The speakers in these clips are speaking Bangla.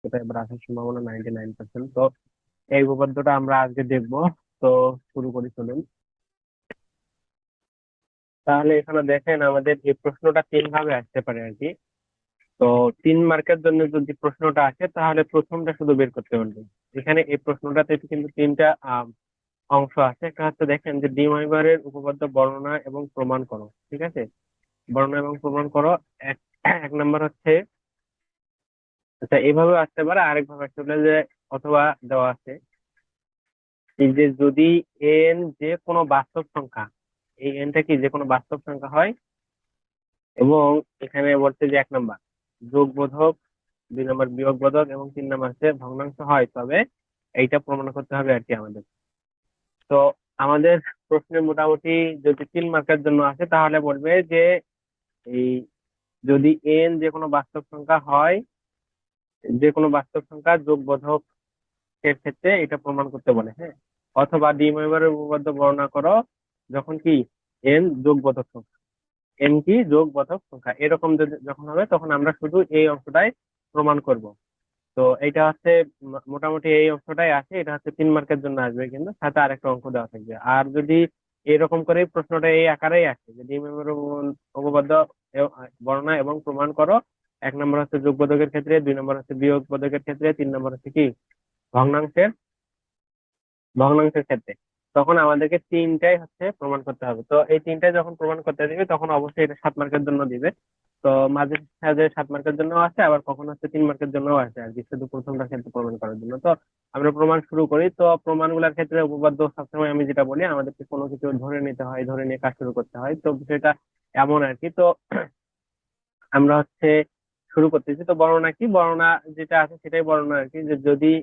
সেটা এবার আসার সম্ভাবনা 99%। তো এই উপপাদ্যটা আমরা আজকে দেখবো। তো শুরু করি চলুন। তাহলে এখানে দেখেন আমাদের এই প্রশ্নটা তিন ভাবে আসতে পারে আর কি। তো 3 মার্কের জন্য যদি প্রশ্নটা আসে তাহলে প্রথমটা শুধু বের করতে পারবে। এখানে এই প্রশ্নটাতে কিন্তু তিনটা অংশ আছে। একটা হচ্ছে দেখেন যে ডি ওয়েবারের উপপাদ্য বর্ণনা এবং প্রমাণ করো, ঠিক আছে? বর্ণনা এবং প্রমাণ করো। এক এক নম্বর হচ্ছে, আচ্ছা এইভাবে আসতে পারে, আরেকভাবে আসতে পারে যে অথবা দেওয়া আছে এই যে যদি এন যে কোনো বাস্তব সংখ্যা, এই এনটা কি যে কোনো বাস্তব সংখ্যা হয়, এবং এখানে বলছে যে 1 নম্বর যোগ বোধক, 2 নম্বর বিয়োগ বোধক, এবং 3 নম্বর হচ্ছে ভগ্নাংশ হয়, তবে এইটা প্রমাণ করতে হবে আর কি আমাদের। তো আমাদের প্রশ্নে মোটামুটি যদি 3 মার্কের জন্য আসে তাহলে বলবে যে এই যদি এন যে কোনো বাস্তব সংখ্যা হয়, যে কোনো বাস্তব সংখ্যা যোগ বোধক এর ক্ষেত্রে এটা প্রমাণ করতে বলে, হ্যাঁ। অথবা ডি ওয়েবারের উপপাদ্য বর্ণনা করো যখন কি এন যোগ বোধক সংখ্যা, এন কি যোগ বোধক সংখ্যা, এরকম যদি যখন হবে তখন আমরা শুধু এই অংশটাই প্রমাণ করব। তো এটা হচ্ছে মোটামুটি এই অংশটাই আছে, এটা হচ্ছে 3 মার্কের জন্য আসবে, কিন্তু সাথে আরেকটা অঙ্ক দেওয়া থাকবে। আর যদি এরকম করে প্রশ্নটা এই আকারেই আসে যে ডি ওয়েবারের উপপাদ্য বর্ণনা এবং প্রমাণ করো, 1 নম্বর হচ্ছে যোগ বোধকের ক্ষেত্রে, 2 নম্বর হচ্ছে বিয়োগ বোধকের ক্ষেত্রে, 3 নম্বর হচ্ছে কি ভগ্নাংশের ভগ্নাংশের ক্ষেত্রে, তখন আমাদেরকে তিনটাই হচ্ছে প্রমাণ করতে হবে। তো এই তিনটাই যখন প্রমাণ করতে দিবে তখন অবশ্যই এটা 7 মার্কের জন্য দিবে। তো মাঝে সাঝে 7 মার্কের জন্য আছে, আবার কখন হচ্ছে 3 মার্কের জন্য আছে আর কি, শুধু প্রথমটার ক্ষেত্রে প্রমাণ করার জন্য। তো আমরা প্রমাণ শুরু করি। তো প্রমাণগুলোর ক্ষেত্রে উপপাদ্য সবসময় আমি যেটা বলি, আমাদেরকে কোনো কিছু ধরে নিতে হয়, ধরে নিয়ে কাজ শুরু করতে হয়। তো বিষয়টা এমন আর কি। তো আমরা হচ্ছে শুরু করতেছি। তো বর্ণনা কি, বর্ণনা যেটা আছে সেটাই বর্ণনা আর কি, যে যদি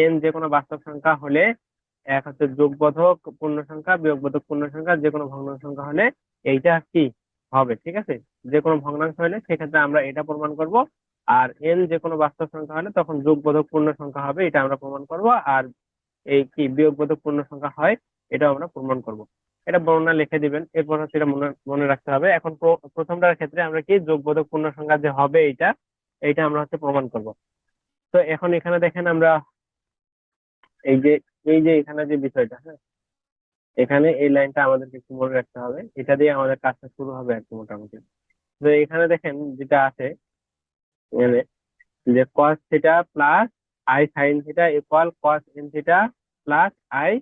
এন যে কোনো বাস্তব সংখ্যা হলে, এক হচ্ছে যোগবোধক পূর্ণ সংখ্যা, বিয়োগবোধক পূর্ণ সংখ্যা, যে কোনো ভগ্নাংশ সংখ্যা হলে এইটা কি হবে, ঠিক আছে? যে কোনো ভগ্নাংশ হলে সেক্ষেত্রে আমরা এটা প্রমাণ করব। আর এন যে কোনো বাস্তব সংখ্যা হলে তখন যোগবোধক পূর্ণ সংখ্যা হবে, এটা আমরা প্রমাণ করব। আর এই কি বিয়োগবোধক পূর্ণ সংখ্যা হয়, এটা আমরা প্রমাণ করব। এটা বর্ণনা লিখে দিবেন, এরপর হচ্ছে এটা মনে মনে রাখতে হবে। এখন প্রথমটার ক্ষেত্রে আমরা কি যোগবোধক পূর্ণ সংখ্যা যে হবে এইটা, এইটা আমরা হচ্ছে প্রমাণ করব। তো এখন এখানে দেখেন আমরা এই যে এখানে যে বিষয়টা, হ্যাঁ, এখানে এই লাইনটা আমাদেরকে একটু মনে রাখতে হবে, এটা দিয়ে আমাদের কাজটা শুরু হবে আর কি মোটামুটি। তো এখানে দেখেন যেটা আছে, মানে যে cos theta plus I sine theta equal cos n theta plus I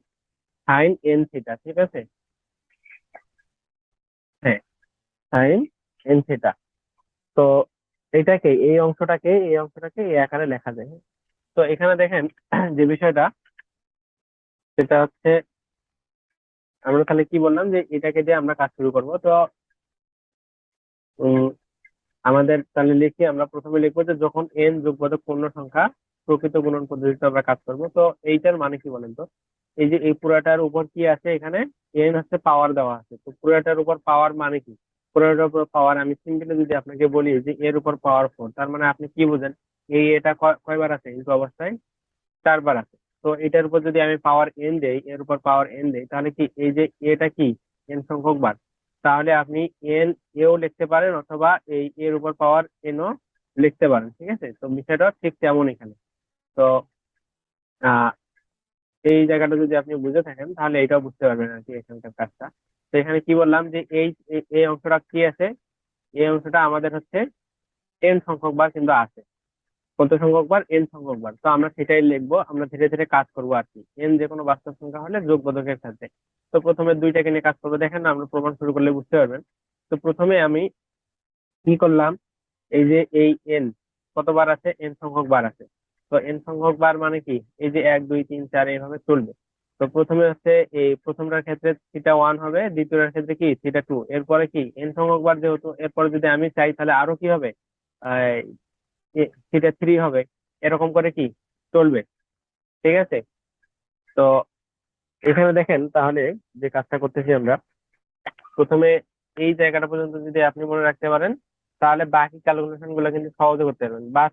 sign n theta, ঠিক আছে? হ্যাঁ, সাইন n থিটা। তো এই অংশটাকে এই আকারে লেখা যায়। তো এখানে দেখেন যে বিষয়টা, সেটা হচ্ছে আমরা তাহলে কি বললাম যে এটাকে দিয়ে আমরা কাজ শুরু করব। তো উম, আমাদের তাহলে লিখি, আমরা প্রথমে লিখবো যে যখন এন যোগবোধক পূর্ণ সংখ্যা, প্রকৃত গুণন পদ্ধতিতে আমরা কাজ করব। তো এইটার মানে কি বলেন তো? এই যে এই পুরাটার উপর কি আছে এখানে, এন হচ্ছে পাওয়ার দেওয়া আছে। তো পুরাটার উপর পাওয়ার মানে কি? পুরাটার উপর পাওয়ার আমি সিম্পলি যদি আপনাকে বলি যে এর উপর পাওয়ার 4, তার মানে আপনি কি বুঝেন? এটা কয়বার আছে ইনটু অবস্থায়? 4 বার আছে। তো এটার উপর যদি আমি পাওয়ার এন দেই, এর উপর পাওয়ার এন দেই, তাহলে কি এই যে এটা কি এন সংখ্যক বার। তাহলে আপনি এন এও লিখতে পারেন, অথবা এই এর উপর পাওয়ার এনও লিখতে পারেন, ঠিক আছে? তো বিষয়টা ঠিক তেমন এখানে। তো আহ এই জায়গাটা যদি আপনি বুঝে থাকেন তাহলে এটাও বুঝতে পারবেন আর কি এখানকার কাজটা। তো এখানে কি বললাম যে এই অংশটা কি আছে, এই অংশটা আমাদের হচ্ছে এন সংখ্যক বার কিন্তু আছে। কত সংখ্যক বার? এন সংখ্যক বার। তো আমরা সেটাই লিখবো, আমরা ধীরে ধীরে কাজ করবো আর কি, এন যে কোনো বাস্তব সংখ্যা হলে যোগ বোধকের সাথে। তো প্রথমে দুইটাকে নিয়ে কাজ করবো, দেখেন না, আমরা প্রমাণ শুরু করলে বুঝতে পারবেন। তো প্রথমে আমি কি করলাম, এই যে এই এন কতবার আছে, এন সংখ্যক বার আছে। তো এন সংখ্যক বার মানে কি, এই যে 1 2 3 4 এইভাবে চলবে। তো প্রথমে হচ্ছে এই প্রথমটার ক্ষেত্রে থিটা 1 হবে, দ্বিতীয়টার ক্ষেত্রে কি থিটা 2, এরপরে কি এন সংখ্যক বার যেহেতু, এরপরে যদি আমি চাই তাহলে আরো কি হবে, থিটা 3 হবে, এরকম করে কি চলবে, ঠিক আছে? তো এখানে দেখেন তাহলে যে কাজটা করতেছি আমরা, প্রথমে এই জায়গাটা পর্যন্ত যদি আপনি মনে রাখতে পারেন তাহলে বাকি ক্যালকুলেশন গুলো কিন্তু সহজে করতে পারবেন। বাস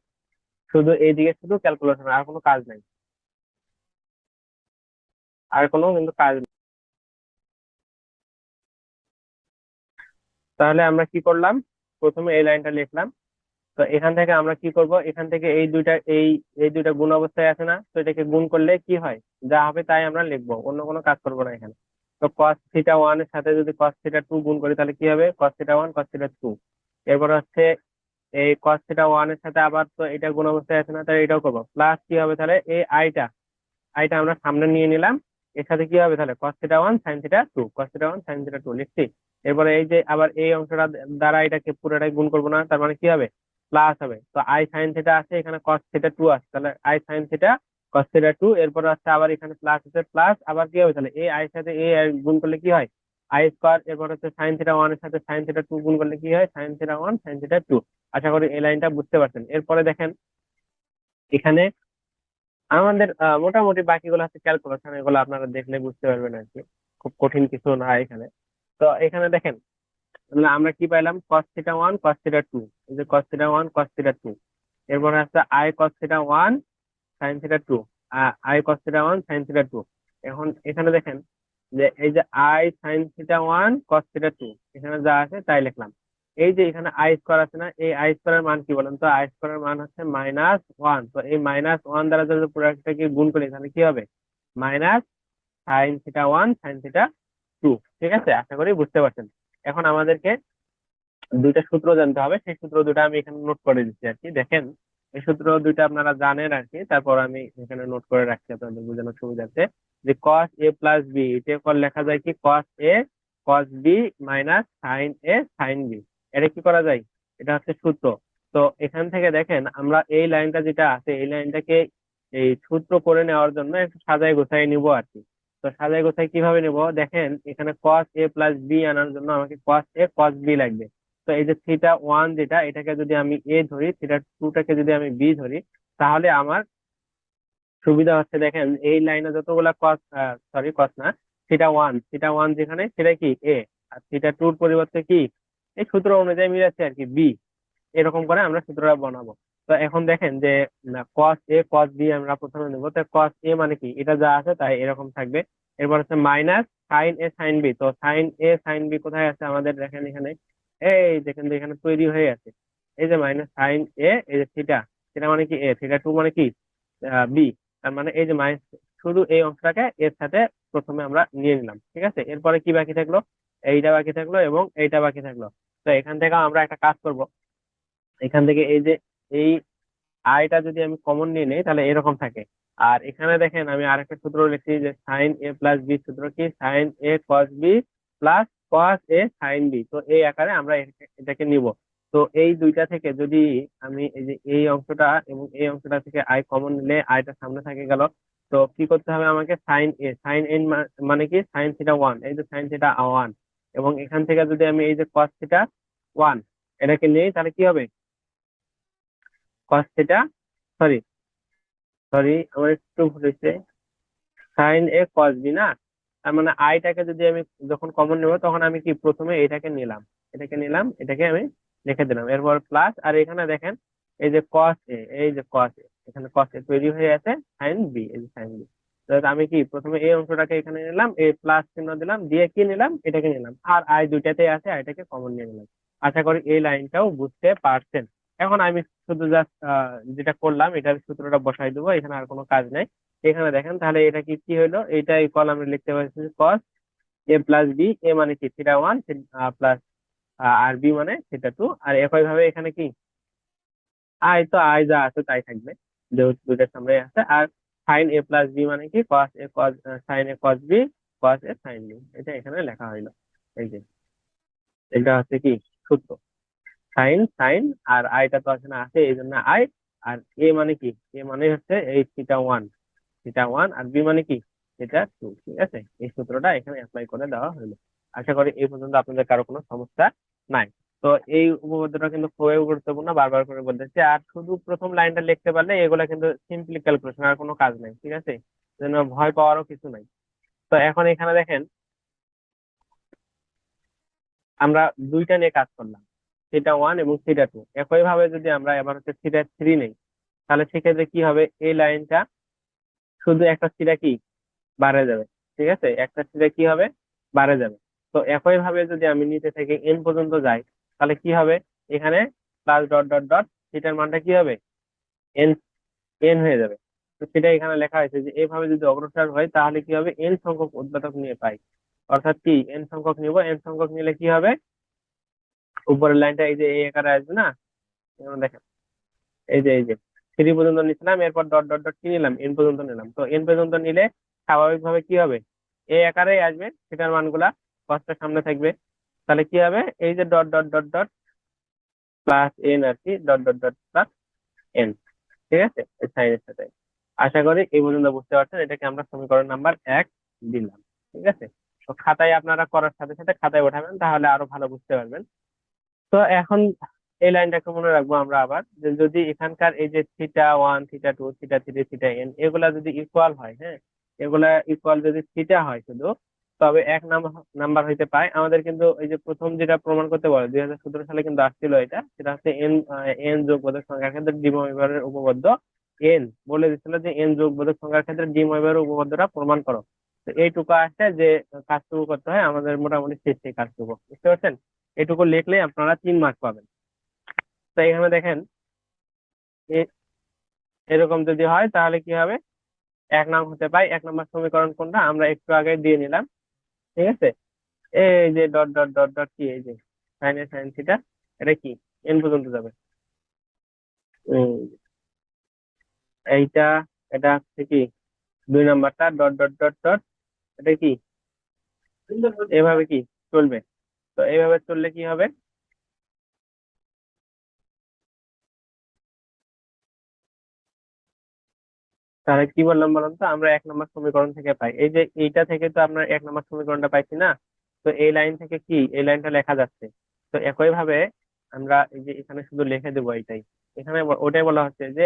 শুধু এইদিকে শুধু ক্যালকুলেশন, আর কোনো কাজ নাই, আর কোনো কিন্তু কাজ নেই। তাহলে আমরা কি করলাম, প্রথমে এই লাইনটা লিখলাম, তো এখান থেকে আমরা কি করব, এখান থেকে এই দুইটা গুণ অবস্থায় আছে না, তো এটাকে গুণ করলে কি হয়, যা হবে তাই আমরা লিখবো, অন্য কোনো কাজ করবো না এখানে। তো cos থিটা ওয়ান এর সাথে যদি cos থিটা টু গুণ করি তাহলে কি হবে, cos theta one cos theta two. এরপর হচ্ছে এই cos থিটা ওয়ান এর সাথে আবার তো এটা গুণ অবস্থায় আছে না, তাহলে এটাও করবো, প্লাস কি হবে তাহলে এই আইটা, আইটা আমরা সামনে নিয়ে নিলাম। এর সাথে কি হবে তাহলে cos theta one sin theta two, cos theta one sin theta two লিখছি। এরপরে এই যে আবার এই অংশটা দ্বারা এটাকে পুরোটাই গুণ করবো না, তার মানে কি হবে, প্লাস হবে। তো i sin থিটা আছে, এখানে cos থিটা টু আছে, তাহলে i sin theta cos theta two. এরপর আছে আবার এখানে প্লাস আছে, প্লাস আবার কি হবে তাহলে এই i সাথে এই i গুণ করলে কি হয়, i স্কোয়ার। এরপর হচ্ছে sin থিটা ওয়ান এর সাথে sin থিটা টু গুণ করলে কি হয়, sin theta one sin theta two. আশা করি এই লাইনটা বুঝতে পারছেন। এরপরে দেখেন এখানে আমাদের মোটামুটি বাকিগুলো হচ্ছে ক্যালকুলেশন, এগুলো আপনারা দেখলে বুঝতে পারবেন আর কি, খুব কঠিন কিছু না এখানে। তো এখানে দেখেন তাহলে আমরা কি পাইলাম, cos theta one cos theta two, এই যে cos theta one cos theta two. এরপরে আছে i cos theta one sin theta two, i cos theta one sin theta two. এখন এখানে দেখেন যে এই যে i sin theta one cos theta two, এখানে যা আছে তাই লিখলাম। এই যে এখানে আই স্কোয়ার আছে না, এই আই স্কোয়ারের মান কি বলেন তো, আই স্কোয়ারের মান হচ্ছে মাইনাস ওয়ান। তো এই মাইনাস ওয়ান দ্বারা যদি পুরোটাকে গুণ করি তাহলে কি হবে, minus sine theta one sine theta two. ঠিক আছে, আশা করি বুঝতে পারছেন। এখন আমাদেরকে দুইটা সূত্র জানতে হবে, সেই সূত্র দুটো আমি এখানে নোট করে দিচ্ছি আর কি। দেখেন এই সূত্র দুইটা আপনারা জানেন আর কি, তারপর আমি এখানে নোট করে রাখছি আপনাদের বোঝানোর সুবিধার্থে। যে cos a প্লাস বি, এটা লেখা যায় কি cos a cos b minus sine a sine b। এটা কি করা যায়, এটা হচ্ছে সূত্র। তো এখান থেকে দেখেন আমরা এই লাইনটা যেটা আছে এই লাইনটাকে এই সূত্র করে নেওয়ার জন্য একটু সাজায় গোছায় নিব আর কি। তো সাজায় গোছায় কিভাবে নিব, দেখেন এখানে cos a প্লাস বি আনার জন্য আমাকে cos a cos b লাগবে। তো এই যে থিটা ওয়ান যেটা, এটাকে যদি আমি এ ধরি, থিটা টুটাকে যদি আমি বি ধরি, তাহলে আমার সুবিধা হচ্ছে, দেখেন এই লাইনে যতগুলা কস, সরি কস না, থিটা ওয়ান যেখানে সেটা কি এ, আর থিটা টুর পরিবর্তে কি এই সূত্র অনুযায়ী মিলাচ্ছে আর কি বি। এরকম করে আমরা সূত্রটা বানাবো। তো এখন দেখেন যে কস এ কস বি আমরা প্রথমে নেবো। তো কস এ মানে কি, এটা যা আছে তাই এরকম থাকবে। এরপর হচ্ছে মাইনাস সাইন এ সাইন বি। তো সাইন এ সাইন বি কোথায় আছে আমাদের, দেখেন এখানে, এই দেখেন যে এখানে তৈরি হয়ে আছে। এই যে মাইনাস সাইন এ, এই যে থিটা, থিটা মানে কি এ, থিটা টু মানে কি বি। তার মানে এই যে মাইনাস, শুধু এই অংশটাকে এর সাথে প্রথমে আমরা নিয়ে নিলাম। ঠিক আছে, এরপরে কি বাকি থাকলো, এইটা বাকি থাকলো এবং এইটা বাকি থাকলো। তো এখান থেকে আমরা একটা কাজ করব, এখান থেকে এই যে এই আইটা যদি আমি কমন নিয়ে নিই তাহলে এরকম থাকে। আর এখানে দেখেন আমি আরেকটা সূত্র লিখছি, যে সাইন এ প্লাস বি সূত্র কি, সাইন এ কস বি প্লাস কস এ সাইন বি। তো এই আকারে আমরা এটাকে নিব। তো এই দুইটা থেকে যদি আমি এই যে এই অংশটা এবং এই অংশটা থেকে আই কমন নিলে আইটা সামনে থাকে গেল। তো কি করতে হবে আমাকে, সাইন এন মানে কি সাইন থিটা ওয়ান, এই যে সাইন থিটা ওয়ান, এবং এখান থেকে যদি আমি এই যে কস থিটা ওয়ান এটাকে নিই তাহলে কি হবে, কস থিটা, সরি সরি আমার একটু ভুল হয়েছে, সাইন এ কস বি না। তার মানে আইটাকে যদি আমি যখন কমন নেব তখন আমি কি প্রথমে এটাকে নিলাম, এটাকে আমি রেখে দিলাম, এরপর প্লাস। আর এখানে দেখেন এই যে কস এ, এই যে কস এ, এখানে কস এ তৈরি হয়ে আছে, সাইন বি, এই যে সাইন বি। আমি কি প্রথমে এই অংশটাকে এখানে নিলাম, এই প্লাস চিহ্ন দিলাম, দিয়ে কি নিলাম, এটাকে নিলাম, আর আই দুইটাতেই আছে, আইটাকে কমন নিয়ে নিলাম। আশা করি এই লাইনটাও বুঝতে পারছেন। এখন আমি শুধু জাস্ট যেটা করলাম এটার সূত্রটা বসাই দেবো, এখানে আর কোনো কাজ নাই। এখানে দেখেন তাহলে এটা কি কি হলো, এইটা ইকুয়াল আমরা লিখতে পারছি কস এ প্লাস বি, এ মানে কি থিটা ওয়ান প্লাস আর বি মানে থিটা টু। আর একই ভাবে এখানে কি আই, তো আই যা আছে তাই থাকবে, যেহেতু দুইটার সামনে আছে। আর সাইন এ প্লাস বি মানে কি কস এ কস, সাইন এ কস বি কস এ সাইন বি, এটা এখানে লেখা হইলো। এই যে এটা হচ্ছে কি সূত্র, সাইন সাইন, আর আইটা তো আছে না, আছে এই জন্য আই। আর এ মানে কি, এ মানে হচ্ছে এই থিটা ওয়ান, আর বি মানে কি থিটা টু। ঠিক আছে, এই সূত্রটা এখানে অ্যাপ্লাই করে দেওয়া হলো। আশা করি এই পর্যন্ত আপনাদের কারো কোনো সমস্যা নাই। তো এই উপপাদ্যটা কিন্তু খুবই গুরুত্বপূর্ণ, বারবার করে বলতেছি। আর শুধু প্রথম লাইনটা লিখতে পারলে এগুলা কিন্তু সিম্পলি ক্যালকুলেশন, আর কোনো কাজ নাই। ঠিক আছে, জন্য ভয় পাওয়ারও কিছু নাই। তো এখন এখানে দেখেন আমরা দুইটা নিয়ে কাজ করলাম, থিটা ওয়ান এবং থিটা টু। একই ভাবে যদি আমরা এবার হচ্ছে থিটা থ্রি নেই, তাহলে সেক্ষেত্রে কি হবে, এই লাইনটা শুধু একটা থিটা কি বাড়ে যাবে। ঠিক আছে, একটা থিটা কি হবে, বাড়ে যাবে। তো একই ভাবে যদি আমি নিচে থেকে এন পর্যন্ত যাই তাহলে কি হবে, এখানে প্লাস ডট ডট ডট থিটার মানটা কি হবে, এন এন হয়ে যাবে। তো সেটা এখানে লেখা হয়েছে যে এইভাবে যদি অগ্রসর হয় তাহলে কি হবে, এন সংখ্যক উৎপাদক নিয়ে পাই। অর্থাৎ কি, এন সংখ্যক নিব, এন সংখ্যক নিলে কি হবে, উপরের লাইনটা এই যে এই আকারে আসবে না, যেমন দেখেন এই যে 3 পর্যন্ত নিছিলাম, এরপর ডট ডট ডট কি নিলাম, এন পর্যন্ত নিলাম। তো এন পর্যন্ত নিলে স্বাভাবিকভাবে কি হবে, এই আকারেই আসবে সেটার মানগুলা, কষ্টটা সামনে থাকবে। তাহলে কি হবে, এই যে dot dot dot dot plus n আর কি, dot dot dot plus n. ঠিক আছে, এই সাইনের সাথে। আশা করি এই পর্যন্ত বুঝতে পারছেন, এটাকে আমরা সমীকরণ নাম্বার 1 দিলাম। ঠিক আছে, তো খাতায় আপনারা করার সাথে সাথে খাতায় ওঠাবেন, তাহলে আরো ভালো বুঝতে পারবেন। তো এখন এই লাইনটাকে মনে রাখবো আমরা আবার, যে যদি এখানকার এই যে theta 1 theta 2 theta 3 theta N এগুলা যদি ইকুয়াল হয়, হ্যাঁ, এগুলা ইকুয়াল যদি থিটা হয় শুধু, তবে এক নাম্বার হইতে পায়। আমাদের কিন্তু এই যে প্রথম যেটা প্রমাণ করতে বলে 2017 সালে কিন্তু আসছিল এটা, সেটা হচ্ছে এন, এন যোগ বোধক সংখ্যার ক্ষেত্রে ডি ময়বারের উপপাদ্য। এন বলে দিচ্ছিল যে এন যোগ বোধক সংখ্যার ক্ষেত্রে ডি ময়বারের উপপাদ্যটা প্রমাণ করো। তো এইটুকু আসছে যে কাজটুকু করতে হয় আমাদের, মোটামুটি শেষ সেই কাজটুকু, বুঝতে পারছেন? এটুকু লিখলে আপনারা 3 মার্ক পাবেন। তো এখানে দেখেন, এ- এরকম যদি হয় তাহলে কি হবে, 1 নং হতে পাই। 1 নম্বর সমীকরণ কোনটা, আমরা একটু আগে দিয়ে নিলাম। ঠিক আছে, এই যে ডট ডট ডট ডট কি, এই যে সাইন এ সাইন থিটা, এটা কি, এন পর্যন্ত যাবে। উম, এইটা, এটা হচ্ছে কি 2 নম্বরটা, ডট ডট ডট ডট, এটা কি, এভাবে কি চলবে। তো এইভাবে চললে কি হবে, তাহলে কি বললাম বলুন তো, আমরা 1 নম্বর সমীকরণ থেকে পাই, এই যে এইটা থেকে তো আমরা 1 নম্বর সমীকরণটা পাইছি না। তো এই লাইন থেকে কি, এই লাইনটা লেখা যাচ্ছে। তো একই ভাবে আমরা এই যে এখানে শুধু লিখে দেবো এইটাই। এখানে ওটাই বলা হচ্ছে যে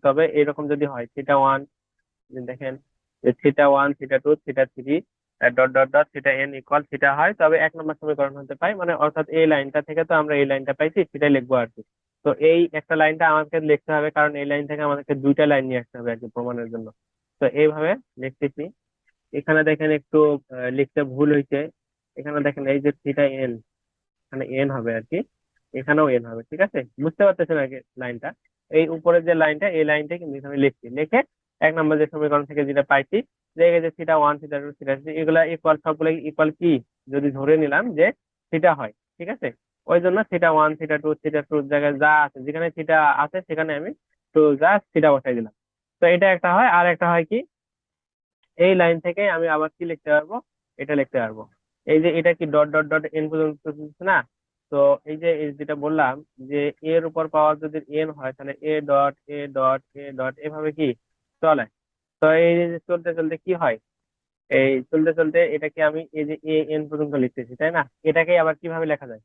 তবে এরকম যদি হয় থিটা 1, দেখেন যে theta 1 theta 2 theta 3 dot dot dot theta N equal theta হয়, তবে 1 নম্বর সমীকরণ হতে পাই। মানে অর্থাৎ এই লাইনটা থেকে তো আমরা এই লাইনটা পাইছি, সেটাই লিখবো আর কি। তো এই একটা লাইনটা আমাকে লিখতে হবে, কারণ এই লাইন থেকে আমাদেরকে 2টা লাইন নিয়ে আসতে হবে আর কি প্রমাণের জন্য। তো এইভাবে লিখতেছি। এখানে দেখেন একটু লিখতে ভুল হয়েছে। এখানে দেখেন এই যে থিটা এন, এখানে এন হবে আর কি, এখানেও এন হবে। ঠিক আছে, বুঝতে পারতেছেন আগে লাইনটা, এই উপরের যে লাইনটা, এই লাইনটা কিন্তু এখানে লিখছি, লিখে 1 নম্বর যে সমীকরণ থেকে যেটা পাইছি, যে এই যে থিটা 1 থিটা 2 থিটা 3 এগুলা ইকুয়াল, সবগুলো ইকুয়াল কি, যদি ধরে নিলাম যে থিটা হয়। ঠিক আছে, ওই জন্য থিটা 1 থিটা 2 থিটা 2 জায়গায় যা আছে, যেখানে থিটা আছে সেখানে আমি তো জাস্ট থিটা বসাই দিলাম। তো এটা একটা হয়, আর একটা হয় কি, এই লাইন থেকে আমি আবার কি লিখতে পারবো, এটা লিখতে পারবো। এই যে এটা কি ডট ডট ডট এন পর্যন্ত চলছে না। তো এই যে যেটা বললাম, যে এর উপর পাওয়ার যদি এন হয়, তাহলে এ ডট এভাবে কি চলে। তো এই যে চলতে চলতে কি হয়, এই চলতে চলতে এটাকে আমি এই যে এ এন পর্যন্ত লিখতেছি, তাই না? এটাকে আবার কিভাবে লেখা যায়,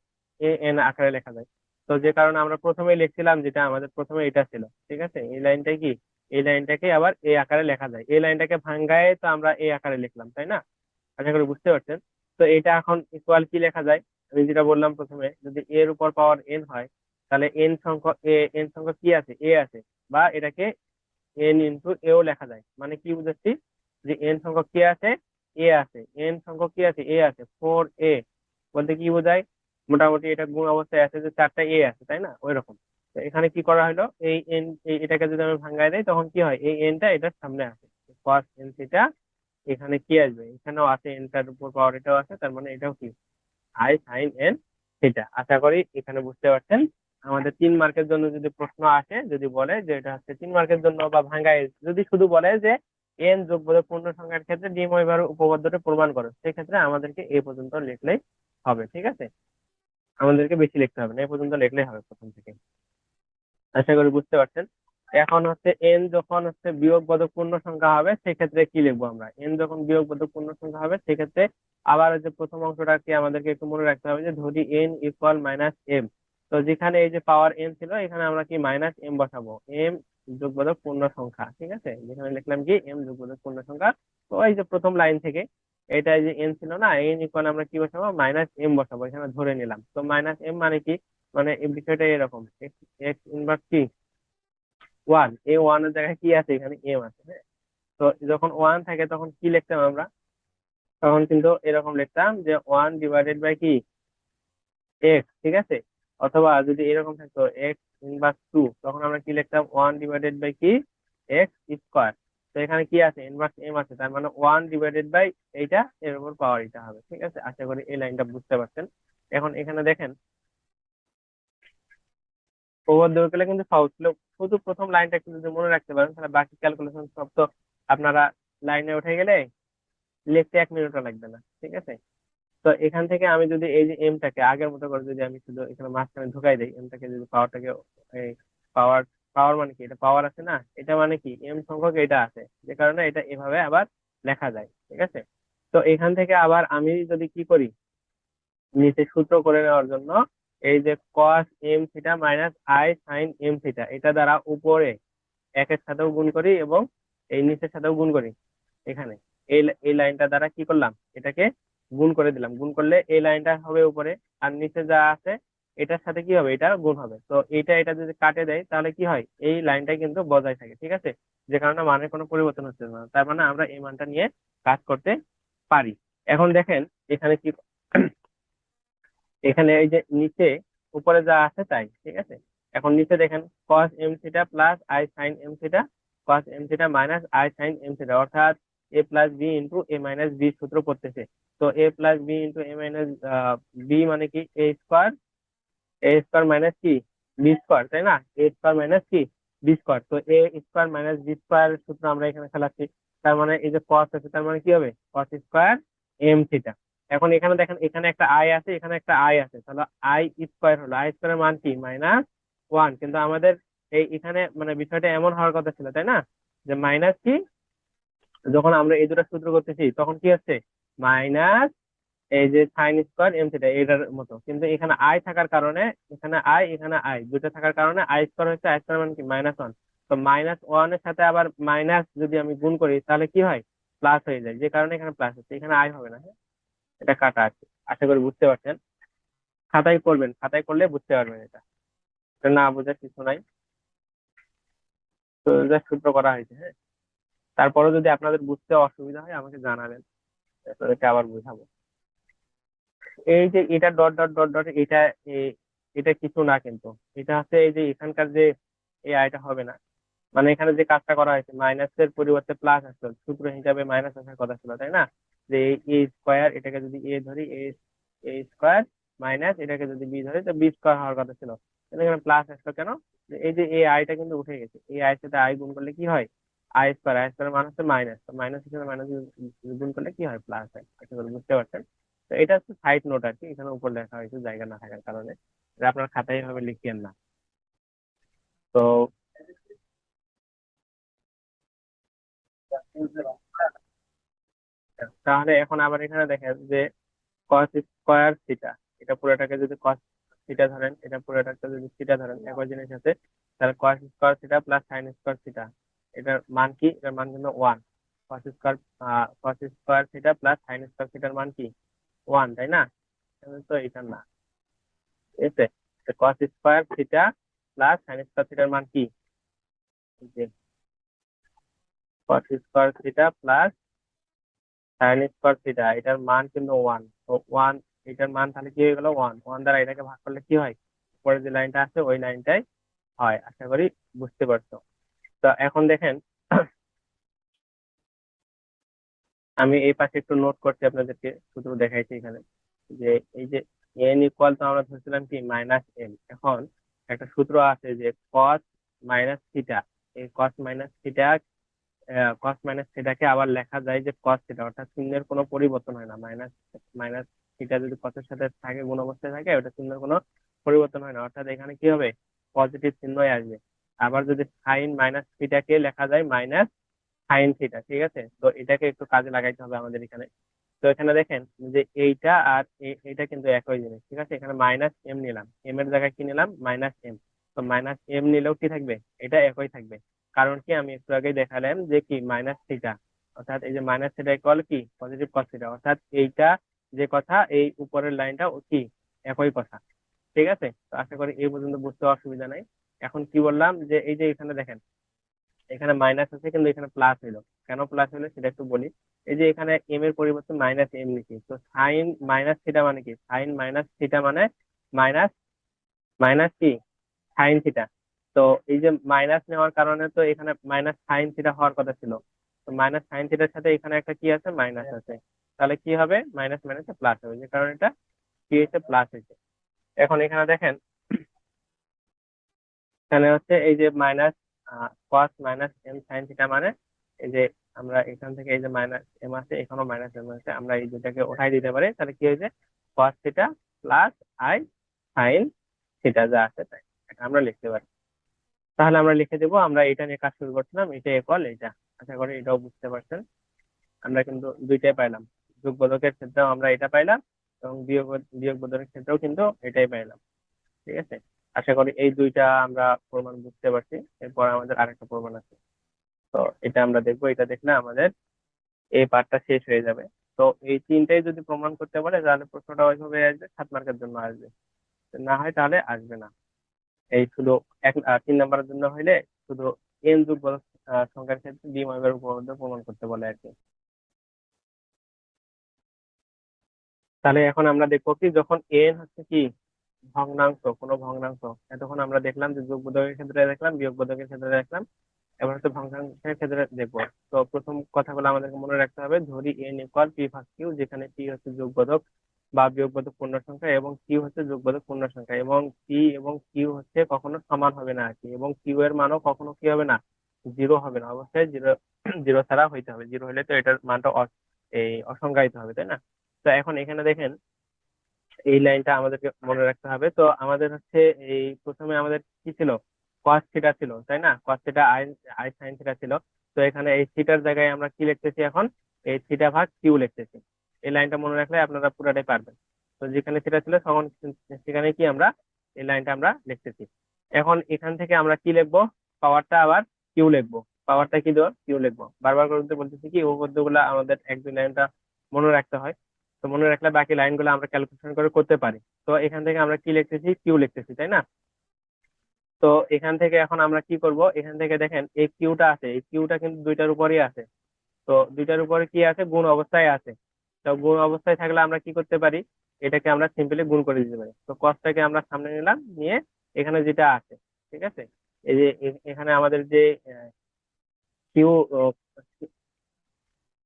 এ এন আকারে লেখা যায়। তো যে কারণে আমরা প্রথমেই লিখছিলাম, যেটা আমাদের প্রথমে এটা ছিল। ঠিক আছে, এই লাইনটাই কি, এই লাইনটাকে আবার এ আকারে লেখা যায়, এই লাইনটাকে ভাঙ্গায় তো আমরা এ আকারে লিখলাম, তাই না? আশা করি বুঝতে পারছেন। তো এটা এখন ইকুয়াল কি লেখা যায়, আমি যেটা বললাম প্রথমে, যদি এর উপর পাওয়ার এন হয়, তাহলে এন সংখ্যক কি আছে, এ আছে, বা এটাকে এন ইন্টু এও লেখা যায়। মানে কি বুঝাচ্ছি, যে এন সংখ্যক কি আছে, এ আছে, এন সংখ্যক কি আছে, এ আছে 4a, বলতে কি বোঝায়, মোটামুটি এটা গুণ অবস্থায় আছে যে 4টা এ আছে, তাই না? ওই রকম। তো এখানে কি করা হলো, এই এন, এটাকে যদি আমি ভাঙায় দেই, তখন কি হয়, এই এনটা এটার সামনে আসে, কস এন থিটা। এখানে কি আসবে, এখানেও আছে, এনটার উপর পাওয়ার এটাও আছে, তার মানে এটাও কি, আই সাইন এন থিটা। আশা করি এখানে বুঝতে পারছেন। আমাদের 3 মার্কের জন্য যদি প্রশ্ন আসে, যদি বলে যে এটা হচ্ছে 3 মার্কের জন্য, বা ভাঙ্গায় যদি শুধু বলে যে এন যোগ বোধক পূর্ণ সংখ্যার ক্ষেত্রে ডি ময়বার উপপাদ্যটা প্রমাণ করো, সেক্ষেত্রে আমাদেরকে এই পর্যন্ত লিখলেই হবে। ঠিক আছে, আমাদেরকে বেশি লিখতে হবে না, এই পর্যন্ত লিখলেই হবে প্রথম থেকে। আশা করি বুঝতে পারছেন। এখন হচ্ছে এন যখন হচ্ছে বিয়োগবোধক পূর্ণ সংখ্যা হবে, সেক্ষেত্রে কি লিখবো আমরা, এন যখন বিয়োগবোধক পূর্ণ সংখ্যা হবে, সেক্ষেত্রে আবার ওই যে প্রথম অংশটা কি আমাদেরকে একটু মনে রাখতে হবে, যে ধরি এন ইকুয়াল মাইনাস এম। তো যেখানে এই যে পাওয়ার এন ছিল, এখানে আমরা কি মাইনাস এম বসাবো, এম যোগবোধক পূর্ণ সংখ্যা। ঠিক আছে, যেখানে লিখলাম কি এম যোগবোধক পূর্ণ সংখ্যা। তো এই যে প্রথম লাইন থেকে এটা যে এন ছিল না, এন ইকুয়াল আমরা কি বসাবো, মাইনাস এম বসাবো, এখানে ধরে নিলাম। তো মাইনাস এম মানে কি, মানে এই বিষয়টা এরকম, এক্স ইনভার্স কি 1, এই 1 এর জায়গায় কি আছে, এখানে এম আছে, হ্যাঁ। তো যখন 1 থাকে তখন কি লিখতাম আমরা, তখন কিন্তু এরকম লিখতাম যে 1 ডিভাইডেড বাই কি এক্স। ঠিক আছে, অথবা যদি এরকম থাকতো এক্স ইনভার্স 2, তখন আমরা কি লিখতাম 1/, কি এক্স স্কোয়ার। তো এখানে কি আছে, ইনভার্স এম আছে, তার মানে 1/, এইটা এর উপর পাওয়ার এটা হবে। ঠিক আছে, আশা করি এই লাইনটা বুঝতে পারছেন। এখন এখানে দেখেন ওভার দেওয়া গেলে কিন্তু সহজ ছিল, শুধু প্রথম লাইনটা একটু যদি মনে রাখতে পারেন তাহলে বাকি ক্যালকুলেশন সব তো আপনারা লাইনে উঠে গেলে লিখতে 1 মিনিটও লাগবে না। ঠিক আছে, তো এখান থেকে আমি যদি এই যে এমটাকে আগের মতো করে যদি আমি শুধু এখানে মাঝখানে ঢুকাই দিই, এমটাকে যদি পাওয়ারটাকে, এই পাওয়ার, পাওয়ার মানে কি, এটা পাওয়ার আছে না, এটা মানে কি এম সংখ্যক এটা আছে, যে কারণে এটা এভাবে আবার লেখা যায়। ঠিক আছে, তো এখান থেকে আবার আমি যদি কি করি, নিচে সূত্র করে নেওয়ার জন্য এই যে cos m theta minus I sine M theta, এটা দ্বারা উপরে একের সাথেও গুণ করি এবং এই নিচের সাথেও গুণ করি। এখানে এই লাইনটা দ্বারা কি করলাম, এটাকে গুণ করে দিলাম, গুণ করলে এই লাইনটা হবে উপরে, আর নিচে যা আছে এটার সাথে কি হবে, এটা গুণ হবে। তো এটা যদি কাটে দেয় তাহলে কি হয়, এই লাইনটা কিন্তু বজায় থাকে। ঠিক আছে, যে কারণে মানের কোনো পরিবর্তন হচ্ছে না, তার মানে আমরা এই মানটা নিয়ে কাজ করতে পারি। এখন দেখেন এখানে কি, এখানে এই যে নিচে উপরে যা আছে তাই। ঠিক আছে, এখন নিচে দেখেন cos m theta plus I sine M theta, cos m theta minus I sine M theta, অর্থাৎ a plus B into A minus B সূত্র পড়তেছে। তো a plus B into A minus B মানে কি এ স্কোয়ার মাইনাস কি বি স্কোয়ার, তাই না, এ স্কোয়ার মাইনাস কি বি স্কোয়ার। তো A square minus B square সূত্র আমরা এখানে খেলাচ্ছি, তার মানে এই যে cos আছে তার মানে কি হবে cos স্কোয়ার এম থিটা। এখন এখানে দেখেন এখানে একটা আই আছে, এখানে একটা আই আছে, তাহলে আই স্কোয়ার হলো, আই স্কোয়ারের মান কি -1, কিন্তু আমাদের এই এখানে মানে বিষয়টা এমন হওয়ার কথা ছিল, তাই না, যে মাইনাস কি, যখন আমরা এই দুটো সূত্র করতেছি তখন কি হচ্ছে মাইনাস এই যে সাইন স্কোয়ার এম থিটা এটার মতো, কিন্তু এখানে আই থাকার কারণে, এখানে আই দুটো থাকার কারণে আই স্কোয়ার হচ্ছে, আই স্কোয়ার মানে কি -1। তো -1 এর সাথে আবার মাইনাস যদি আমি গুণ করি তাহলে কি হয়, প্লাস হয়ে যায়, যে কারণে এখানে প্লাস হচ্ছে, এখানে আই হবে না। হ্যাঁ, এটা কাটা আছে, আশা করি বুঝতে পারছেন। খাতায় করবেন, খাতায় করলে বুঝতে পারবেন এটা, এটা না বোঝার কিছু নাই। তো এটা সূত্র করা হয়েছে। হ্যাঁ, তারপরে যদি আপনাদের বুঝতে অসুবিধা হয় আমাকে জানাবেন, আপনাদেরকে আবার বুঝাবো। এই যে এটা ডট ডট ডট ডট, এটা কিছু না, কিন্তু এটা হচ্ছে এই যে এখানকার যে এই আইটা হবে না, মানে এখানে যে কাজটা করা হয়েছে মাইনাসের পরিবর্তে প্লাস আসলো, সূত্র হিসাবে মাইনাস আসার কথা ছিল, তাই না, যে এ স্কোয়ার এটাকে যদি এ ধরি, এ স্কোয়ার মাইনাস এটাকে যদি বি ধরি তো বি স্কোয়ার হওয়ার কথা ছিল, কিন্তু এখানে প্লাস আসলো কেন, এই যে এই আইটা কিন্তু উঠে গেছে, এই আইয়ের সাথে আই গুণ করলে কি হয় আই স্কোয়ার মান হচ্ছে মাইনাস, তো মাইনাস হিসেবে মাইনাস গুণ করলে কি হয় প্লাস হয়। আশা করি বুঝতে পারছেন। তো এটা হচ্ছে সাইড নোট আর কি, এখানে উপর লেখা হয়েছে জায়গা না থাকার কারণে, এটা আপনার খাতায় এভাবে লিখিয়েন না। তো তাহলে এখন আবার এখানে দেখেন যে কস স্কোয়ার থিটা, এটা পুরোটাকে যদি কস থিটা ধরেন, এটা পুরোটাকে যদি থিটা ধরেন একই জিনিস আছে, তাহলে কস square theta plus sine square theta, এটার মান কি, এটার মান কিন্তু 1। কস square theta plus sine square থিটার মান কি 1, তাই না, তো এটা না, ঠিক আছে, কস square theta plus sine square থিটার মান কি, যে কস square theta plus sine square theta, এটার মান কিন্তু 1। তো 1, এটার মান তাহলে কি হয়ে গেল 1, 1 দ্বারা এটাকে ভাগ করলে কি হয়, পরে যে লাইনটা আছে ওই লাইনটাই হয়। আশা করি বুঝতে পারছো। তো এখন দেখেন আমি এই পাশে একটু নোট করছি আপনাদেরকে, সূত্র দেখাইছি এখানে, যে এই যে এন ইকুয়াল তো আমরা ধরছিলাম কি -m, এখন একটা সূত্র আছে যে কস মাইনাস থিটা, এই কস মাইনাস থিটাকে আবার লেখা যায় যে কস থিটা, অর্থাৎ চিহ্নের কোনো পরিবর্তন হয় না, মাইনাস মাইনাস থিটা যদি কসের সাথে থাকে, গুণ অবস্থায় থাকে, ওটা চিহ্নের কোনো পরিবর্তন হয় না, অর্থাৎ এখানে কি হবে পজিটিভ চিহ্নই আসবে। আবার যদি সাইন মাইনাস থিটাকে লেখা যায় মাইনাস সাইন থিটা। ঠিক আছে, তো এটাকে একটু কাজে লাগাইতে হবে আমাদের এখানে। তো এখানে দেখেন যে এইটা আর এইটা কিন্তু একই জিনিস। ঠিক আছে, এখানে -m নিলাম, এম এর জায়গায় কি নিলাম -m, তো -m নিলেও কি থাকবে, এটা একই থাকবে। কারণ কি আমি একটু আগে দেখালাম যে কি মাইনাস থিটা, অর্থাৎ এই যে মাইনাস থিটা ইকুয়াল কি পজিটিভ কস থিটা, অর্থাৎ এইটা যে কথা এই উপরের লাইনটা ও কি একই কথা। ঠিক আছে, তো আশা করি এই পর্যন্ত বুঝতে অসুবিধা নাই। এখন কি বললাম যে এই যে এখানে দেখেন এখানে মাইনাস আছে কিন্তু এখানে প্লাস হইলো, কেন প্লাস হলো সেটা একটু বলি। এই যে এখানে এম এর পরিবর্তে -m লিখি, তো সাইন মাইনাস থিটা মানে কি, সাইন মাইনাস থিটা মানে মাইনাস, মাইনাস কি সাইন থিটা। তো এই যে মাইনাস নেওয়ার কারণে তো এখানে মাইনাস সাইন থিটা হওয়ার কথা ছিল। তো মাইনাস সাইন থিটার সাথে এখানে একটা কি আছে, মাইনাস আছে। তাহলে কি হবে, মাইনাস মাইনাসে প্লাস হবে, যে কারণে এটা কি হয়েছে, প্লাস হয়েছে। এখন এখানে দেখেন, এখানে হচ্ছে এই যে minus cos minus M sine theta, মানে এই যে আমরা এখান থেকে এই যে মাইনাস এম আছে, এখানেও মাইনাস এম আছে, আমরা এই দুটাকে উঠাই দিতে পারি, তাহলে কি হয়েছে, cos theta plus I sine theta যা আছে তাই, এটা আমরা লিখতে পারি। তাহলে আমরা লিখে দেবো, আমরা এটা নিয়ে কাজ শুরু করছিলাম, এটা ইকুয়াল এটা। আশা করি এটাও বুঝতে পারছেন। আমরা কিন্তু দুইটাই পাইলাম, যোগ বোধকের ক্ষেত্রেও আমরা এটা পাইলাম, এবং বিয়োগ বিয়োগ বোধকের ক্ষেত্রেও কিন্তু এটাই পাইলাম। ঠিক আছে, আশা করি এই দুইটা আমরা প্রমাণ বুঝতে পারছি। এরপর আমাদের আরেকটা প্রমাণ আছে, তো এটা আমরা দেখবো। এটা দেখলে আমাদের এই পার্টটা শেষ হয়ে যাবে। তো এই তিনটাই যদি প্রমাণ করতে পারে, তাহলে প্রশ্নটা ওইভাবে আসবে, 7 মার্কের জন্য আসবে। না হয় তাহলে আসবে না। এই শুধু 3 নাম্বারের জন্য হইলে শুধু এন যোগ বড় সংখ্যার ক্ষেত্রে দ্বিময়ের উপপাদ্য প্রমাণ করতে বলে আর কি। তাহলে এখন আমরা দেখবো কি, যখন এন হচ্ছে কি ভগ্নাংশ, কোনো ভগ্নাংশ। এতক্ষণ আমরা দেখলাম যে যোগ বোধকের ক্ষেত্রে দেখলাম, বিয়োগ বোধকের ক্ষেত্রে দেখলাম, এবার হচ্ছে ভগ্নাংশের ক্ষেত্রে দেখবো। তো প্রথম কথাগুলো আমাদেরকে মনে রাখতে হবে, ধরি এন ইকুয়াল পি ভাগ কিউ, যেখানে পি হচ্ছে যোগ বোধক বা বিয়োগ বোধক পূর্ণ সংখ্যা, এবং কিউ হচ্ছে যোগ বোধক পূর্ণ সংখ্যা, এবং পি এবং কিউ হচ্ছে কখনো সমান হবে না আর কি, এবং কিউ এর মানও কখনো কি হবে না, জিরো হবে না, অবশ্যই জিরো জিরো ছাড়া হইতে হবে, জিরো হলে তো এটার মানটা এই অসংজ্ঞায়িত হবে, তাই না? তো এখন এখানে দেখেন, এই লাইনটা আমাদেরকে মনে রাখতে হবে। তো আমাদের হচ্ছে এই প্রথমে আমাদের কি ছিল, কস থিটা ছিল, তাই না? Cos theta I I sine theta ছিল। তো এখানে এই থিটার জায়গায় আমরা কি লিখতেছি এখন, এই থিটা ভাগ কিউ লিখতেছি। এই লাইনটা মনে রাখলে আপনারা পুরাটাই পারবেন। তো যেখানে থিটা ছিল তখন সেখানে কি আমরা এই লাইনটা আমরা লিখতেছি। এখন এখান থেকে আমরা কি লিখবো, পাওয়ারটা আবার কিউ লিখবো। পাওয়ারটা কি দেবো, কিউ লিখবো। বারবার করে বলতেছি কি, উপপাদ্য গুলা আমাদের এক দুই লাইনটা মনে রাখতে হয়। তো মনে রাখলে বাকি লাইনগুলো আমরা ক্যালকুলেশন করে করতে পারি। তো এখান থেকে আমরা কি লিখতেছি, কিউ লিখতেছি, তাই না? তো এখান থেকে এখন আমরা কি করব, এখান থেকে দেখেন এই কিউটা আছে, এই কিউটা কিন্তু দুইটার উপরই আছে। তো দুইটার উপরে কি আছে, গুণ অবস্থায় আছে। তো গুণ অবস্থায় থাকলে আমরা কি করতে পারি, এটাকে আমরা সিম্পলি গুণ করে দিতে পারি। তো কসটাকে আমরা সামনে নিলাম, নিয়ে এখানে যেটা আছে, ঠিক আছে, এই যে এখানে আমাদের যে Q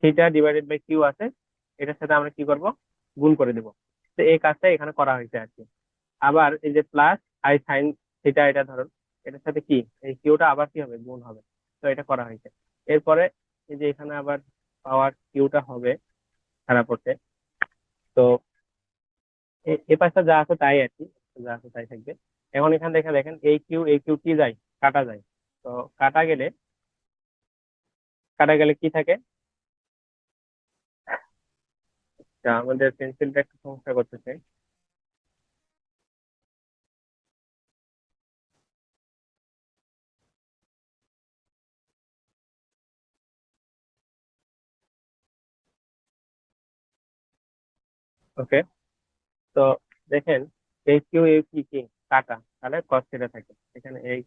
theta divided by Q আছে, এটার সাথে আমরা কি করব, গুণ করে দেব। তো এই কাজটা এখানে করা হয়েছে আর কি। আবার এই যে প্লাস আই সাইন থিটা, এটা ধরুন, এটার সাথে কি এই কিউটা আবার কি হবে, গুণ হবে। তো এটা করা হয়েছে। এরপরে এই যে এখানে আবার পাওয়ার কিউটা হবে খারাপ হচ্ছে। তো এই পাশটা যা আছে তাই আর কি, যা আছে তাই থাকবে। এখন এখান থেকে দেখেন, এই কিউ কি যায়, কাটা যায়। তো কাটা গেলে, কাটা গেলে কি থাকে, আমাদের পেন্সিলটা একটু সমস্যা করতেছে। ওকে, তো দেখেন, এই কিউ কি কাটা, তাহলে কস থিটা থাকে এখানে, এই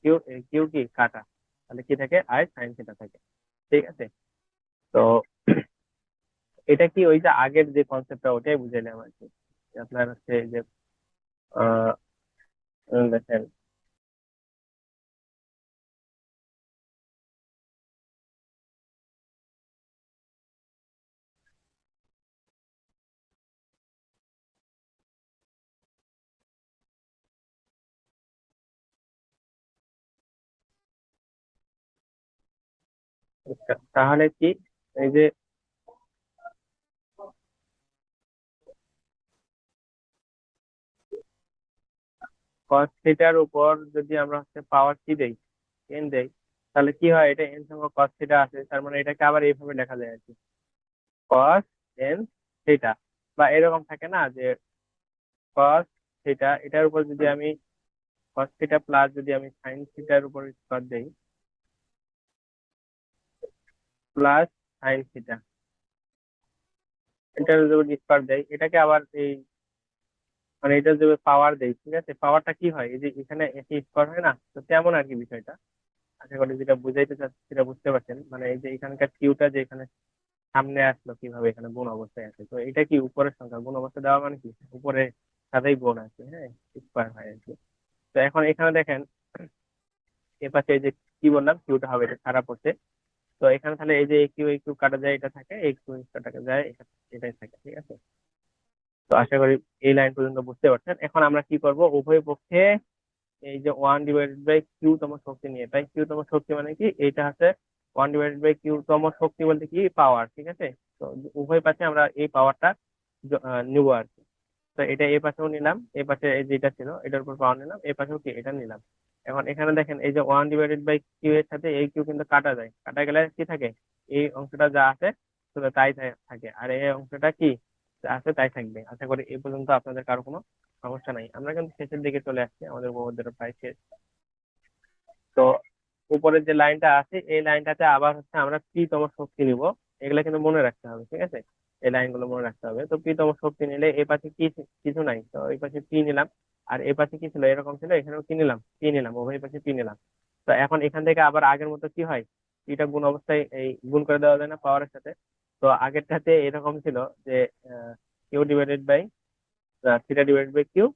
কিউ কি কাটা, তাহলে কি থাকে, আই সাইন থিটা থাকে। ঠিক আছে, তো এটা কি ওই যে আগের যে কনসেপ্টটা ওটাই বুঝাইলাম আর কি। আপনার হচ্ছে এই যে আহ দেখেন, তাহলে কি, এই যে কস থিটার উপর যদি আমরা হচ্ছে পাওয়ার কি দেই, এন দেই, তাহলে কি হয়, এটা এন সংখ্যক কস থিটা আছে, তার মানে এটাকে আবার এইভাবে লেখা যায় আর কি, কস এন থিটা। বা এরকম থাকে না যে কস থিটা, এটার উপর যদি আমি কস থিটা প্লাস যদি আমি সাইন থিটার উপর স্কোয়ার দেই, প্লাস সাইন থিটা, এটার উপর স্কোয়ার দেই, এটাকে আবার এই মানে এটা যদি পাওয়ার দেই, ঠিক আছে, পাওয়ারটা কি হয়, এই যে এখানে এসে স্কোয়ার হয় না, তো তেমন আর কি বিষয়টা। আশা করি যেটা বুঝাইতে চাচ্ছি সেটা বুঝতে পারছেন, মানে এই যে এখানকার কিউটা যে এখানে সামনে আসলো কিভাবে, এখানে গুণ অবস্থায় আছে, তো এটা কি উপরের সংখ্যা, গুণ অবস্থা দেওয়া মানে কি উপরে সাথেই গুণ আছে, হ্যাঁ, স্কোয়ার হয় আর কি। তো এখন এখানে দেখেন, এ পাশে এই যে কি বললাম কিউটা হবে, এটা খারাপ হচ্ছে। তো এখানে তাহলে এই যে এই কিউ কাটা যায়, এটা থাকে, এই কিউ কাটা যায়, এটাই থাকে, ঠিক আছে। তো আশা করি এই লাইন পর্যন্ত বুঝতে পারছেন। এখন আমরা কি করব, উভয় পক্ষে এই যে 1/কিউ তম শক্তি নিয়ে, তাই কিউ তম শক্তি মানে কি, এইটা হচ্ছে 1/কিউ তম শক্তি বলতে কি পাওয়ার, ঠিক আছে। তো উভয় পাশে আমরা এই পাওয়ারটা নিবো আর কি। তো এটা এই পাশেও নিলাম, এই পাশে এই যেটা ছিল এটার উপর পাওয়ার নিলাম, এই পাশেও কি এটা নিলাম। এখন এখানে দেখেন এই যে 1/কিউ এর সাথে এই কিউ কিন্তু কাটা যায়, কাটা গেলে কি থাকে, এই অংশটা যা আছে শুধু তাই থাকে, আর এই অংশটা কি যা আছে তাই থাকবে। আশা করি এই পর্যন্ত আপনাদের কারো কোনো সমস্যা নাই। আমরা কিন্তু শেষের দিকে চলে আসছি, আমাদের উপপাদ্যটা প্রায় শেষ। তো উপরের যে লাইনটা আছে এই লাইনটাতে আবার হচ্ছে আমরা পি তম শক্তি নিব, এগুলা কিন্তু মনে রাখতে হবে, ঠিক আছে। এই লাইনগুলো মনে রাখতে হবে। তো পি তম শক্তি নিলে এই পাশে কি কিছু নাই, তো এই পাশে পি নিলাম। আর এই পাশে কি ছিল, এরকম ছিল, এখানেও কি নিলাম, পি নিলাম, উভয় পাশে পি নিলাম। তো এখন এখান থেকে আবার আগের মতো কি হয়, পিটা গুণ অবস্থায় এই গুণ করে দেওয়া যায় না পাওয়ারের সাথে। তো আগেরটাতে এরকম ছিল যে Q divided by theta divided by Q,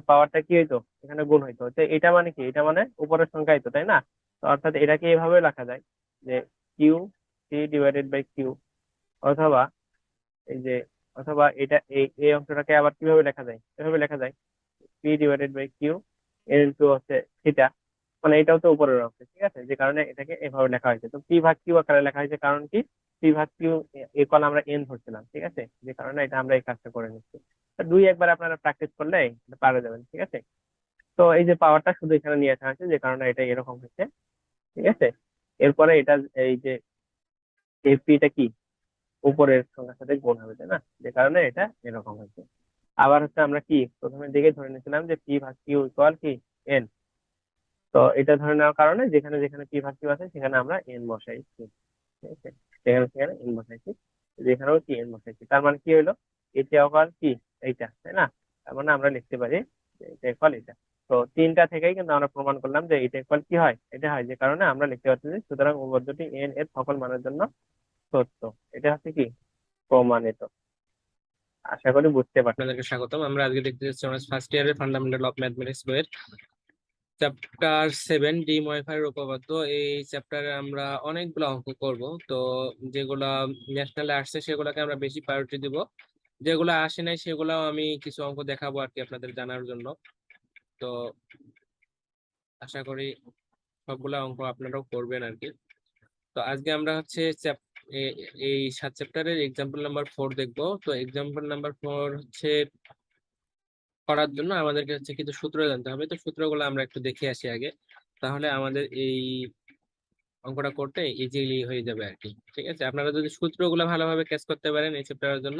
পাওয়ারটা কি হইতো, এখানে গুণ হইতো। তো এটা মানে কি, এটা মানে উপরের সংখ্যা হইতো, তাই না। তো অর্থাৎ এটাকে এভাবে লেখা যায় যে Q C divided by Q, অথবা এই যে, অথবা এটা এই অংশটাকে আবার কিভাবে লেখা যায়, এভাবে লেখা যায় P divided by Q into হচ্ছে থিটা, মানে এটাও তো উপরের অংশ, ঠিক আছে, যে কারণে এটাকে এভাবে লেখা হয়েছে। তো পি ভাগ কিউ আকারে লেখা হয়েছে, কারণ কি পি ভাগ কিউ ইকুয়াল আমরা এন ধরছিলাম, ঠিক আছে, যে কারণে এটা আমরা এই কাজটা করে নিচ্ছি। তো দুই একবার আপনারা প্র্যাকটিস করলে এটা পারা যাবেন, ঠিক আছে। তো এই যে পাওয়ারটা শুধু এখানে নিয়ে আসা হয়েছে, যে কারণে এটা এরকম হচ্ছে, ঠিক আছে। এরপরে এটা এই যে পিটা কি উপরের সংখ্যার সাথে গুণ হবে, তাই না, যে কারণে এটা এরকম হয়েছে। আবার হচ্ছে আমরা কি প্রথমের দিকে ধরে নিয়েছিলাম যে পি ভাগ কিউ ইকুয়াল কি এন। তো এটা ধরে নেওয়ার কারণে যেখানে যেখানে পি ভাগ কিউ আছে সেখানে আমরা এন বসাইছি, ঠিক আছে, সেখানে সেখানে এন বসাইছি, যেখানেও কি এন বসাইছি। তার মানে কি হলো, এটা ইকুয়াল কি এইটা, তাই না। তার মানে আমরা লিখতে পারি যে এটা ইকুয়াল এটা। তো তিনটা থেকেই কিন্তু আমরা প্রমাণ করলাম যে এটা ইকুয়াল কি হয়, এটা হয়, যে কারণে আমরা লিখতে পারছি যে সুতরাং উপপাদ্যটি এন এর সকল মানের জন্য সত্য। এটা হচ্ছে কি প্রমাণিত। আশা করি বুঝতে পারছি। আপনাদেরকে স্বাগতম। আমরা আজকে দেখতে যাচ্ছি আমরা ফার্স্ট ইয়ারের ফান্ডামেন্টাল অফ ম্যাথমেটিক্স বইয়ের চ্যাপ্টার 7 ডি মডিফায়ার উপপাদ্য। এই চ্যাপ্টারে আমরা অনেকগুলো অঙ্ক করব। তো যেগুলা ন্যাশনালে আসছে সেগুলোকে আমরা বেশি প্রায়োরিটি দিব, যেগুলো আসে নাই সেগুলো আমি কিছু অঙ্ক দেখাবো আর কি আপনাদের জানার জন্য। তো আশা করি সবগুলা অঙ্ক আপনারাও করবেন আর কি। তো আজকে আমরা হচ্ছে এই 7 চ্যাপ্টারের এক্সাম্পল নাম্বার 4 দেখবো। তো এক্সাম্পল নাম্বার 4 হচ্ছে করার জন্য আমাদেরকে হচ্ছে কিছু সূত্র জানতে হবে। তো সূত্রগুলো আমরা একটু দেখে আসি আগে, তাহলে আমাদের এই অঙ্কটা করতে ইজিলি হয়ে যাবে আর কি। ঠিক আছে, আপনারা যদি সূত্রগুলো ভালোভাবে ক্যাচ করতে পারেন এই চ্যাপ্টারের জন্য,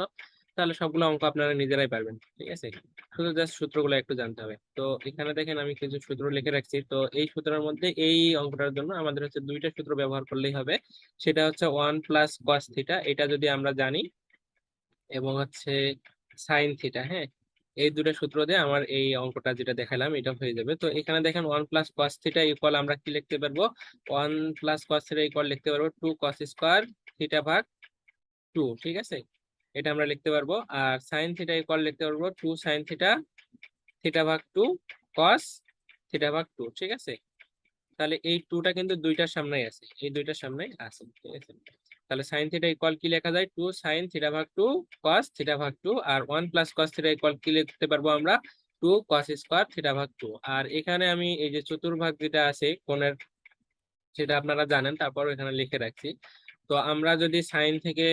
তাহলে সবগুলো অঙ্ক আপনারা নিজেরাই পারবেন। ঠিক আছে, শুধু জাস্ট সূত্রগুলো একটু জানতে হবে। তো এখানে দেখেন আমি কিছু সূত্র লিখে রাখছি। তো এই সূত্রের মধ্যে এই অঙ্কটার জন্য আমাদের হচ্ছে দুইটা সূত্র ব্যবহার করলেই হবে। সেটা হচ্ছে 1 + cos θ, এটা যদি আমরা জানি, এবং হচ্ছে সাইন থিটা। হ্যাঁ, এই দুটো সূত্র দিয়ে আমার এই অঙ্কটা যেটা দেখালাম এটা হয়ে যাবে। তো এখানে দেখেন 1 + cos θ ইকুয়াল আমরা কি লিখতে পারবো, 1 + cos θ ইকুয়াল লিখতে পারবো 2 cos² θ/2। ঠিক আছে, এটা আমরা লিখতে পারবো। আর সাইন থিটা ইকুয়াল লিখতে পারবো 2 sin θ/2 cos θ/2। ঠিক আছে, তাহলে এই টুটা কিন্তু দুইটার সামনেই আছে, এই দুইটার সামনেই আছে। ঠিক আছে, তাহলে সাইন থিটা ইকুয়াল কি লেখা যায়, 2 sin θ/2 cos θ/2। আর 1 + cos θ ইকুয়াল কি লিখতে পারবো আমরা, 2 cos² θ/2। আর এখানে আমি এই যে চতুর্ভাগ যেটা আছে কোণের, সেটা আপনারা জানেন, তারপর এখানে লিখে রাখছি। তো আমরা যদি সাইন থেকে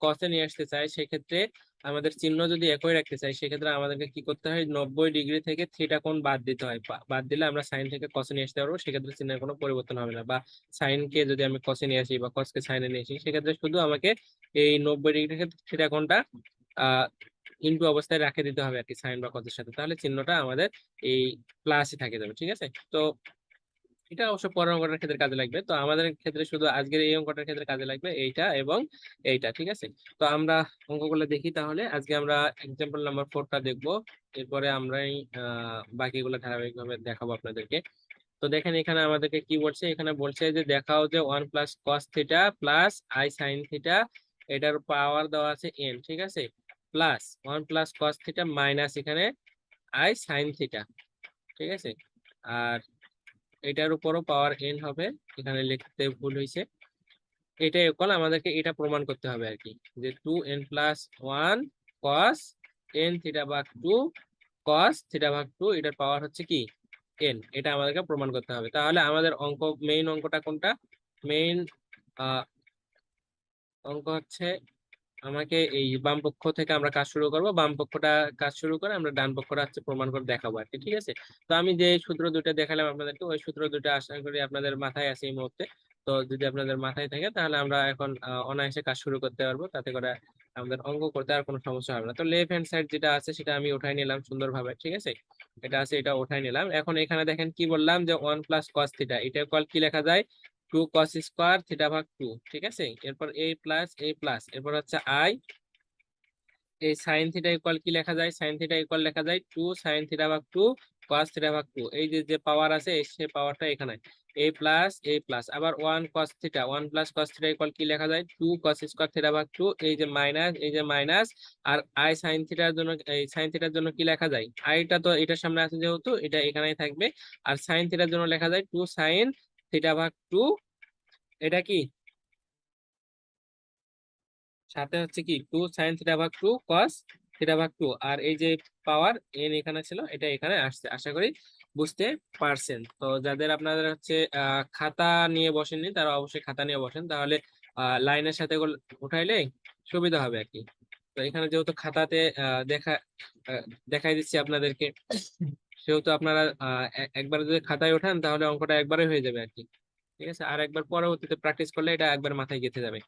কসে নিয়ে আসতে চাই, সেক্ষেত্রে আমাদের চিহ্ন যদি একই রাখতে চাই, সেক্ষেত্রে আমাদেরকে কি করতে হয়, 90 ডিগ্রি থেকে থিটা কোণ বাদ দিতে হয়। বাদ দিলে আমরা সাইন থেকে কসে নিয়ে আসতে পারবো, সেক্ষেত্রে চিহ্নের কোনো পরিবর্তন হবে না। বা সাইনকে যদি আমি কসে নিয়ে আসি বা কসকে সাইনে নিয়ে আসি, সেক্ষেত্রে শুধু আমাকে এই 90 ডিগ্রি থেকে থিটা কোণটা আহ ইনটু অবস্থায় রাখে দিতে হবে আর কি, সাইন বা কসের সাথে, তাহলে চিহ্নটা আমাদের এই প্লাসই থাকে যাবে। ঠিক আছে, তো এটা অবশ্য পরের অঙ্কটার ক্ষেত্রে কাজে লাগবে। তো আমাদের ক্ষেত্রে শুধু আজকের এই অঙ্কটার ক্ষেত্রে কাজে লাগবে এইটা এবং এইটা। ঠিক আছে, তো আমরা অঙ্কগুলো দেখি তাহলে। আজকে আমরা এক্সাম্পল নাম্বার 4টা দেখবো, এরপরে আমরাই বাকিগুলো ধারাবাহিকভাবে দেখাবো আপনাদেরকে। তো দেখেন এখানে আমাদেরকে কি বলছে, এখানে বলছে যে দেখাও যে 1 + cos θ + i sin θ, এটার পাওয়ার দেওয়া আছে n। ঠিক আছে, প্লাস 1 + cos θ মাইনাস এখানে i sin θ। ঠিক আছে, আর এটার উপরও পাওয়ার n হবে, এখানে লিখতে ভুল হয়েছে। এটা ইকুয়াল আমাদেরকে এটা প্রমাণ করতে হবে আর কি, যে 2n+1 cos n থিটা ভাগ 2 cos থিটা ভাগ 2 এটার পাওয়ার হচ্ছে কি n। এটা আমাদেরকে প্রমাণ করতে হবে। তাহলে আমাদের মেইন অঙ্কটা কোনটা? মেইন অঙ্ক হচ্ছে, আমাকে এই বাম পক্ষ থেকে আমরা কাজ শুরু করব, বাম পক্ষটা কাজ শুরু করে আমরা ডান পক্ষটা হচ্ছে প্রমাণ করে দেখাবো আর কি, ঠিক আছে? তো আমি যে সূত্র দুটো দেখালাম আপনাদেরকে, ওই সূত্র দুটো আশা করি আপনাদের মাথায় আছে এই মুহূর্তে। তো যদি আপনাদের মাথায় থাকে তাহলে আমরা এখন অনায়াসে কাজ শুরু করতে পারবো, তাতে করে আমাদের অঙ্ক করতে আর কোনো সমস্যা হবে না। তো লেফট হ্যান্ড সাইড যেটা আছে সেটা আমি উঠাই নিলাম সুন্দরভাবে, ঠিক আছে? এটা আছে, এটা উঠাই নিলাম। এখন এখানে দেখেন কি বললাম, যে 1+cos থিটা, এটা ইকুয়াল কি লেখা যায়? 2 cos² থিটা ভাগ 2, ঠিক আছে? এরপর a+a+, এরপর হচ্ছে i। এই সাইন থিটা ইকুয়াল কি লেখা যায়? সাইন থিটা ইকুয়াল লেখা যায় 2 sin থিটা ভাগ 2 cos থিটা ভাগ 2। এই যে যে পাওয়ার আছে সেই পাওয়ারটা এখানে a+a+, আবার 1 cos theta, 1+cos theta equal কি লেখা যায়? 2 cos² থিটা ভাগ 2। এই যে মাইনাস, এই যে মাইনাস, আর i সাইন থিটার জন্য, এই সাইন থিটার জন্য কি লেখা যায়? আইটা তো এটার সামনে আছে যেহেতু এটা এখানেই থাকবে। আর সাইন থিটার জন্য লেখা যায় 2 sin থিটা ভাগ 2। এটা কি সাথে হচ্ছে কি 2 sin থিটা ভাগ 2 cos থিটা ভাগ 2। আর এই যে পাওয়ার n এখানে ছিল, এটা এখানে আসছে। আশা করি বুঝতে পারছেন। তো যাদের আপনাদের হচ্ছে খাতা নিয়ে বসেননি তারা অবশ্যই খাতা নিয়ে বসেন, তাহলে লাইনের সাথে এগুলো উঠাইলে সুবিধা হবে আর কি। তো এখানে যেহেতু খাতাতে আহ, দেখাই দিচ্ছি আপনাদেরকে, সেহেতু আপনারা একবার যদি খাতায় ওঠান তাহলে অঙ্কটা একবারে হয়ে যাবে আর কি, ঠিক আছে? আর একবার পরবর্তীতে প্র্যাকটিস করলে এটা একবার মাথায় গেঁথে যাবে।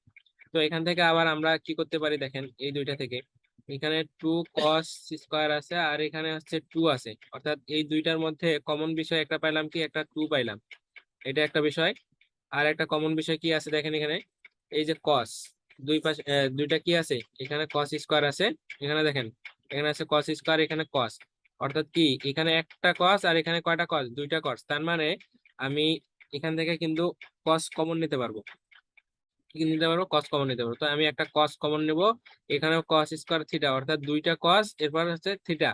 তো এখান থেকে আবার আমরা কি করতে পারি দেখেন, এই দুইটা থেকে এখানে 2 cos² আছে, আর এখানে হচ্ছে 2 আছে, অর্থাৎ এই দুইটার মধ্যে কমন বিষয় একটা পাইলাম, কি একটা 2 পাইলাম, এটা একটা বিষয়। আর একটা কমন বিষয় কি আছে দেখেন, এখানে এই যে cos, দুই পাশে দুইটা কি আছে, এখানে cos² আছে, এখানে দেখেন এখানে আছে cos², এখানে cos, অর্থাৎ কি এখানে একটা cos আর এখানে কয়টা cos? দুইটা cos। তার মানে আমি এখান থেকে কিন্তু cos কমন নিতে পারবো, কি নিতে পারবো? কস কমন নিতে পারবো। তো আমি একটা কস কমন নেব, এখানেও cos²থিটা, অর্থাৎ দুইটা কস, এরপর হচ্ছে থিটা।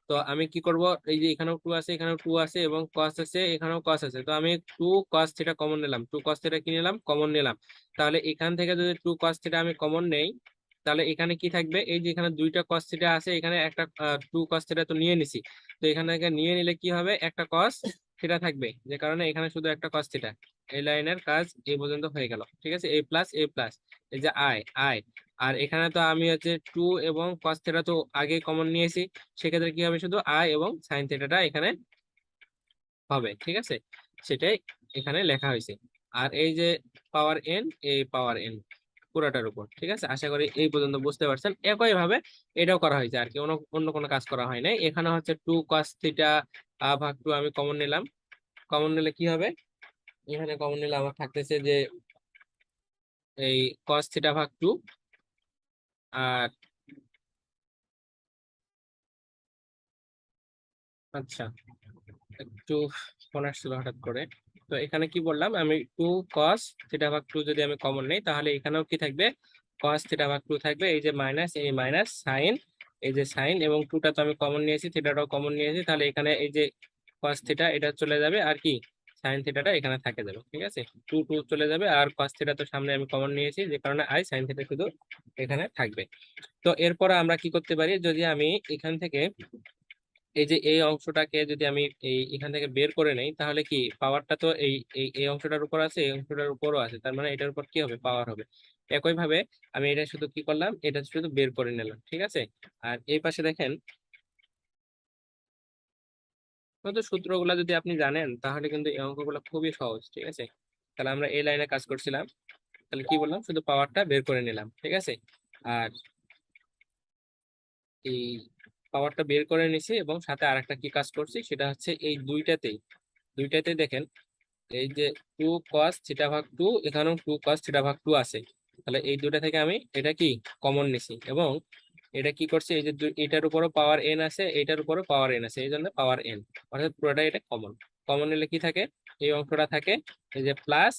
তো আমি কি করব, এই যে এখানেও 2 আছে, এখানেও 2 আছে, এবং কস আছে, এখানেও কস আছে। তো আমি 2 cos থিটা কমন নিলাম, 2 cos থিটা কি নিলাম? কমন নিলাম। তাহলে এখান থেকে যদি 2 cos থিটা আমি কমন নেই, তাহলে এখানে কি থাকবে? এই যে এখানে দুইটা cos থিটা আছে, এখানে একটা 2 cos থিটা তো নিয়ে নিছি। তো এখানে থেকে নিয়ে নিলে কি হবে? একটা cos থিটা থাকবে, যে কারণে এখানে শুধু একটা cos থিটা। এই লাইনের কাজ এই পর্যন্ত হয়ে গেল, ঠিক আছে? a+a+, এই যে আই আই। আর এখানে তো আমি হচ্ছে 2 এবং cos থিটা তো আগে কমন নিয়েছি, সেক্ষেত্রে কি হবে? শুধু আই এবং সাইন থিটাটা এখানে হবে, ঠিক আছে? সেটাই এখানে লেখা হয়েছে। আর এই যে পাওয়ার এন, এই পাওয়ার এন পুরাটার উপর, ঠিক আছে? আশা করি এই পর্যন্ত বুঝতে পারছেন। একই ভাবে এটাও করা হয়েছে আর কি, অন্য কোনো কাজ করা হয় নাই। এখানে হচ্ছে 2 cos থিটা ভাগ 2 আমি কমন নিলাম। কমন নিলে কি হবে? এখানে কমন নিলে আমার থাকতেছে যে এই cos থিটা ভাগ 2। আর আচ্ছা, একটু ফোন আসছিল হঠাৎ করে। তো এখানে কি বললাম, আমি 2 cos থিটা ভাগ 2 যদি আমি কমন নেই, তাহলে এখানেও কি থাকবে? cos থিটা ভাগ 2 থাকবে। এই যে মাইনাস, এই মাইনাস, সাইন, এই যে সাইন, এবং 2টা তো আমি কমন নিয়েছি, থিটাটাও কমন নিয়েছি, তাহলে এখানে এই যে cos থিটা এটা চলে যাবে, আর কি সাইন থিটাটা এখানে থাকে যাবে, ঠিক আছে? 2 চলে যাবে, আর cos থিটা তো সামনে আমি কমন নিয়েছি, যে কারণে আই সাইন থিটা শুধু এখানে থাকবে। তো এরপরে আমরা কি করতে পারি, যদি আমি এখান থেকে এই যে এই অংশটাকে যদি আমি এখান থেকে বের করে নেই, তাহলে কি পাওয়ারটা তো এই অংশটার উপর আছে, এই অংশটার উপরও আছে, তার মানে এটার উপর কি হবে? পাওয়ার হবে। একই ভাবে আমি এটা শুধু কি করলাম, এটা শুধু বের করে নিলাম, ঠিক আছে? আর এই পাশে দেখেন, হয়তো সূত্রগুলো যদি আপনি জানেন তাহলে কিন্তু এই অঙ্কগুলো খুবই সহজ, ঠিক আছে? তাহলে আমরা এই লাইনে কাজ করছিলাম, তাহলে কি বললাম, শুধু পাওয়ারটা বের করে নিলাম, ঠিক আছে? আর এই পাওয়ারটা বের করে নিছি, এবং সাথে আরেকটা কি কাজ করছি, সেটা হচ্ছে এই দুইটাতেই দুইটাতে দেখেন, এই যে 2 cos থিটা ভাগ 2, এখানেও 2 cos থিটা ভাগ 2 আছে। তাহলে এই দুটা থেকে আমি এটা কি কমন নিছি, এবং এটা কি করছে, এই যে এটার উপরও পাওয়ার এন আছে, এটার উপরও পাওয়ার এন আছে, এই জন্য পাওয়ার এন, অর্থাৎ পুরোটা এটা কমন। কমন নিলে কি থাকে? এই অংশটা থাকে, এই যে প্লাস,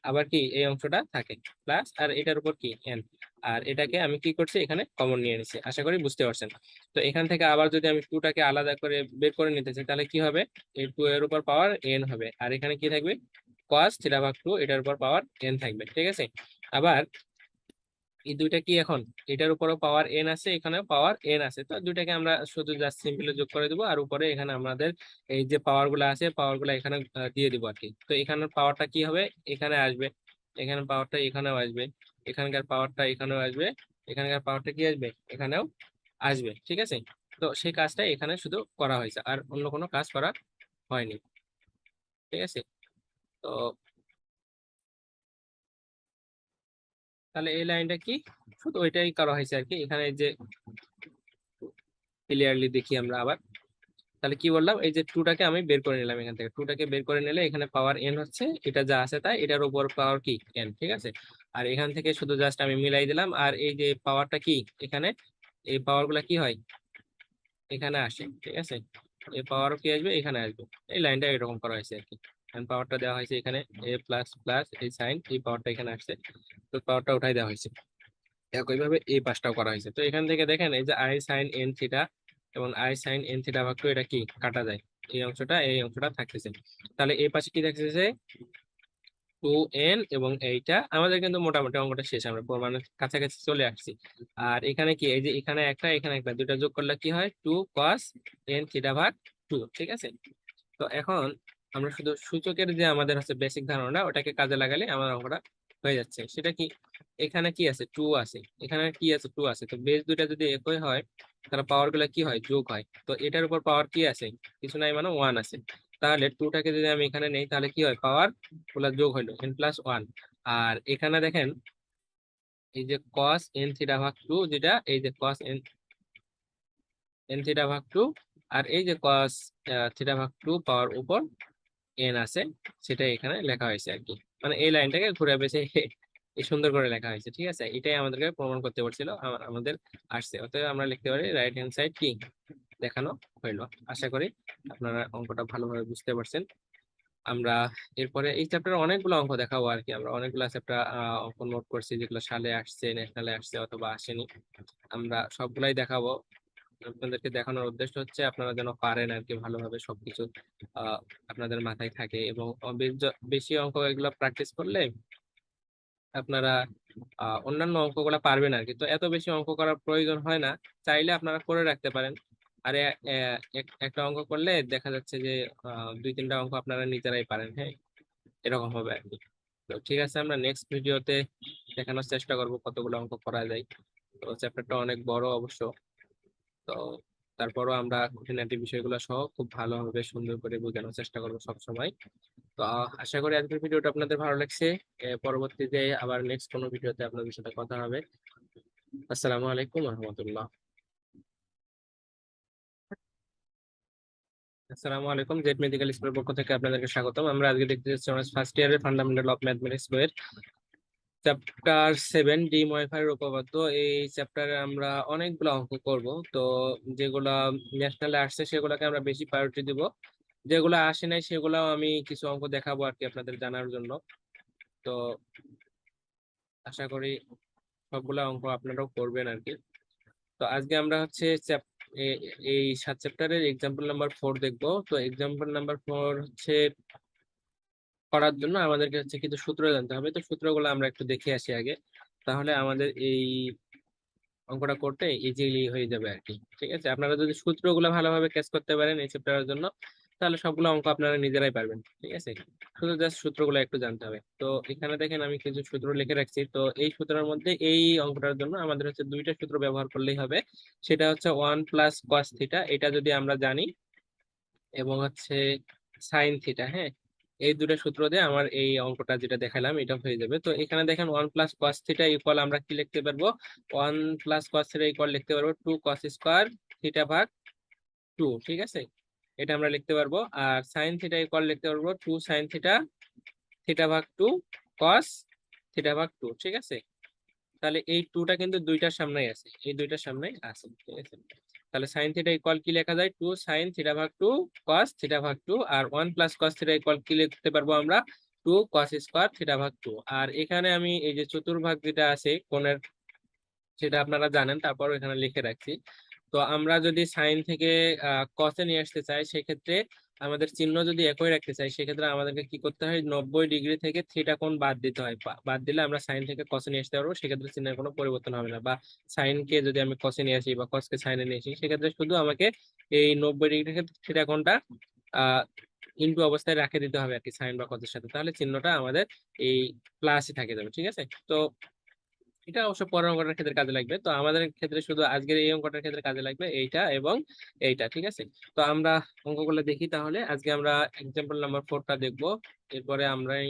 আবার কি এই অংশটা থাকে প্লাস, আর এটার উপর কি এন। আর এটাকে আমি কি করছি এখানে কমন নিয়ে নিছি, আশা করি বুঝতে পারছেন। তো এখান থেকে আবার যদি আমি টুটাকে আলাদা করে বের করে নিতে চাই তাহলে কি হবে, এই টু এর উপর পাওয়ার এন হবে, আর এখানে কি থাকবে cos থিটা ভাগ টু, এটার উপর পাওয়ার এন থাকবে, ঠিক আছে। আবার এই দুইটা কি এখন, এটার উপরও পাওয়ার এন আছে, এখানেও পাওয়ার এন আছে, তো দুইটাকে আমরা শুধু জাস্ট সিম্পলি যোগ করে দেবো, আর উপরে এখানে আমাদের এই যে পাওয়ার গুলো আছে পাওয়ার গুলো এখানে দিয়ে দিব আর কি। তো এখানের পাওয়ারটা কি হবে, এখানে আসবে, এখানে পাওয়ারটা এখানেও আসবে, এখানকার পাওয়ারটা এখানেও আসবে, এখানকার পাওয়ারটা কি আসবে, এখানেও আসবে, ঠিক আছে। তো সেই কাজটা এখানে শুধু করা হয়েছে, আর অন্য কোনো কাজ করা হয়নি, ঠিক আছে। তো তাহলে এই লাইনটা কি, শুধু ওইটাই করা হয়েছে আর কি। এখানে যে ক্লিয়ারলি দেখি আমরা আবার, তাহলে কি বললাম, এই যে টুটাকে আমি বের করে নিলাম, এখান থেকে টুটাকে বের করে নিলে এখানে পাওয়ার এন হচ্ছে, এটা যা আছে তাই, এটার উপর পাওয়ার কি এন, ঠিক আছে। আর এখান থেকে শুধু জাস্ট আমি মিলাই দিলাম, আর এই যে পাওয়ারটা কি এখানে, এই পাওয়ার গুলা কি হয় এখানে আসে, ঠিক আছে। এই পাওয়ার কি আসবে, এখানে আসবে। এই লাইনটা এরকম করা হয়েছে আর কি, পাওয়ারটা দেওয়া হয়েছে এখানে এ প্লাস প্লাস এই সাইন, এই পাওয়ারটা এখানে আসছে, তো পাওয়ারটা উঠাই দেওয়া হয়েছে। একইভাবে এই পাশটাও করা হয়েছে। তো এখান থেকে দেখেন এই যে আই সাইন এন থিটা এবং আই সাইন এন থিটা ভাগ টু, এটা কি কাটা যায়, এই অংশটা থাকতেছে। তাহলে এই পাশে কি থাকতেছে, টু এন, এবং এইটা আমাদের কিন্তু মোটামুটি অঙ্কটা শেষ, আমরা প্রমাণের কাছাকাছি চলে আসছি। আর এখানে কি, এই যে এখানে একটা এখানে একটা, দুটা যোগ করলে কি হয়, টু কস এন থিটা ভাগ টু, ঠিক আছে। তো এখন আমরা শুধু সূচকের যে আমাদের হচ্ছে বেসিক ধারণা, ওটাকে কাজে লাগালে আমার অঙ্কটা হয়ে যাচ্ছে। সেটা কি, এখানে কি আছে, টু আছে, এখানে কি আছে, টু আছে, তো বেস দুইটা যদি একই হয় তাহলে পাওয়ার গুলা কি হয়, যোগ হয়। তো এটার উপর পাওয়ার কি আছে, কিছু নাই, মানে ওয়ান আছে। তাহলে টুটাকে যদি আমি এখানে নেই তাহলে কি হয়, পাওয়ার গুলা যোগ হইলো এন প্লাস ওয়ান। আর এখানে দেখেন এই যে কস এন থিটা ভাগ টু, যেটা এই যে কস এন এন থিটা ভাগ টু, আর এই যে কস থিটা ভাগ টু পাওয়ার উপর এন আছে, সেটা এখানে লেখা হয়েছে আর কি। মানে এই লাইনটাকে ঘুরে পেঁচে এই সুন্দর করে লেখা হয়েছে, ঠিক আছে। এটাই আমাদেরকে প্রমাণ করতে পারছিল, আমাদের আসছে। অতএব আমরা লিখতে পারি রাইট হ্যান্ড সাইড কি দেখানো হইলো। আশা করি আপনারা অঙ্কটা ভালোভাবে বুঝতে পারছেন। আমরা এরপরে এই চ্যাপ্টারে অনেকগুলো অঙ্ক দেখাবো আর কি। আমরা অনেকগুলো চ্যাপ্টার অঙ্ক নোট করছি, যেগুলো সালে আসছে, ন্যাশনালে আসছে অথবা আসেনি, আমরা সবগুলাই দেখাবো। আপনাদেরকে দেখানোর উদ্দেশ্য হচ্ছে আপনারা যেন পারেন আর কি, ভালোভাবে সবকিছু আহ আপনাদের মাথায় থাকে, এবং বেশি অঙ্ক এগুলো প্র্যাকটিস করলে আপনারা অন্যান্য অঙ্কগুলো পারবেন আর কি। তো এত বেশি অঙ্ক করার প্রয়োজন হয় না, চাইলে আপনারা করে রাখতে পারেন। আর একটা অঙ্ক করলে দেখা যাচ্ছে যে দুই তিনটা অঙ্ক আপনারা নিজেরাই পারেন, হ্যাঁ, এরকম হবে আর কি। তো ঠিক আছে, আমরা নেক্সট ভিডিওতে দেখানোর চেষ্টা করব কতগুলো অঙ্ক করা যায়। তো চ্যাপ্টারটা অনেক বড় অবশ্য, তো তারপরও আমরা খুঁটিনাটি বিষয়গুলো সহ খুব ভালোভাবে সুন্দর করে বোঝানোর চেষ্টা করবো সব সময়। তো আশা করি আজকের ভিডিওটা আপনাদের ভালো লাগছে। পরবর্তীতে আবার নেক্সট কোনো ভিডিওতে আপনাদের সাথে কথা হবে। আসসালামু আলাইকুম রহমতুল্লাহ। আসসালামু আলাইকুম, জেড মেডিকেল স্কুলের পক্ষ থেকে আপনাদেরকে স্বাগতম। আমরা আজকে দেখতে যাচ্ছি অনার্স ফার্স্ট ইয়ারের ফান্ডামেন্টাল অফ ম্যাথমেটিক্স বইয়ের চ্যাপ্টার 7 ডি মডিফায়ার উপপাদ্য। এই চ্যাপ্টারে আমরা অনেকগুলো অঙ্ক করব। তো যেগুলা ন্যাশনালে আসছে সেগুলোকে আমরা বেশি প্রায়োরিটি দিব, যেগুলো আসে নাই সেগুলাও আমি কিছু অঙ্ক দেখাবো আর কি আপনাদের জানার জন্য। তো আশা করি সবগুলা অঙ্ক আপনারাও করবেন আর কি। তো আজকে আমরা হচ্ছে এই 7 চ্যাপ্টারের এক্সাম্পল নাম্বার 4 দেখবো। তো এক্সাম্পল নাম্বার 4 হচ্ছে করার জন্য আমাদেরকে হচ্ছে কিছু সূত্র জানতে হবে। তো সূত্রগুলো আমরা একটু দেখে আসি আগে, তাহলে আমাদের এই অঙ্কটা করতে ইজিলি হয়ে যাবে আর কি। ঠিক আছে, আপনারা যদি সূত্রগুলো ভালোভাবে ক্যাচ করতে পারেন এই চ্যাপ্টারের জন্য, তাহলে সবগুলো অঙ্ক আপনারা নিজেরাই পারবেন, ঠিক আছে। শুধু জাস্ট সূত্রগুলো একটু জানতে হবে। তো এখানে দেখেন আমি কিছু সূত্র লিখে রাখছি। তো এই সূত্রের মধ্যে এই অঙ্কটার জন্য আমাদের হচ্ছে দুইটা সূত্র ব্যবহার করলেই হবে। সেটা হচ্ছে ওয়ান প্লাস কস থিটা, এটা যদি আমরা জানি, এবং হচ্ছে সাইন থিটা, হ্যাঁ, এই দুটো সূত্র দিয়ে আমার এই অঙ্কটা যেটা দেখালাম এটা হয়ে যাবে। তো এখানে দেখেন one plus cos theta equal আমরা কি লিখতে পারবো, one plus cos theta equal লিখতে পারবো টু কস স্কোয়ার থিটা ভাগ টু, ঠিক আছে, এটা আমরা লিখতে পারবো। আর সাইন থিটা ইকুয়াল লিখতে পারবো টু সাইন থিটা থিটা ভাগ টু কস থিটা ভাগ টু, ঠিক আছে। তাহলে এই টুটা কিন্তু দুইটার সামনেই আছে, এই দুইটার সামনেই আছে, ঠিক আছে। তাহলে সাইন থিটা ইকুয়াল কি লেখা যায়, টু সাইন থিটা ভাগ টু কস থিটা ভাগ টু, আর one plus cos theta equal কি লিখতে পারবো আমরা, টু কস স্কোয়ার থিটা ভাগ টু। আর এখানে আমি এই যে চতুর্ভাগ যেটা আছে কোণের সেটা আপনারা জানেন, তারপর এখানে লিখে রাখছি। তো আমরা যদি সাইন থেকে কসে নিয়ে আসতে চাই, সেক্ষেত্রে আমাদের চিহ্ন যদি একই রাখতে চাই, সেক্ষেত্রে আমাদেরকে কি করতে হয়, 90 ডিগ্রি থেকে থিটা কোণ বাদ দিতে হয়। বাদ দিলে আমরা সাইন থেকে কসে নিয়ে আসতে পারবো, সেক্ষেত্রে চিহ্নের কোনো পরিবর্তন হবে না। বা সাইনকে যদি আমি কসে নিয়ে আসি বা কসকে সাইনে নিয়ে আসি, সেক্ষেত্রে শুধু আমাকে এই 90 ডিগ্রি থেকে থিটা কোণটা আহ ইনটু অবস্থায় রাখে দিতে হবে আর কি, সাইন বা কসের সাথে, তাহলে চিহ্নটা আমাদের এই প্লাসই থাকে যাবে। ঠিক আছে, তো এটা অবশ্য পরের অঙ্কটার ক্ষেত্রে কাজে লাগবে। তো আমাদের ক্ষেত্রে শুধু আজকের এই অঙ্কটার ক্ষেত্রে কাজে লাগবে এইটা এবং এইটা। ঠিক আছে, তো আমরা অঙ্কগুলো দেখি তাহলে। আজকে আমরা এক্সাম্পল নাম্বার 4টা দেখবো, এরপরে আমরাই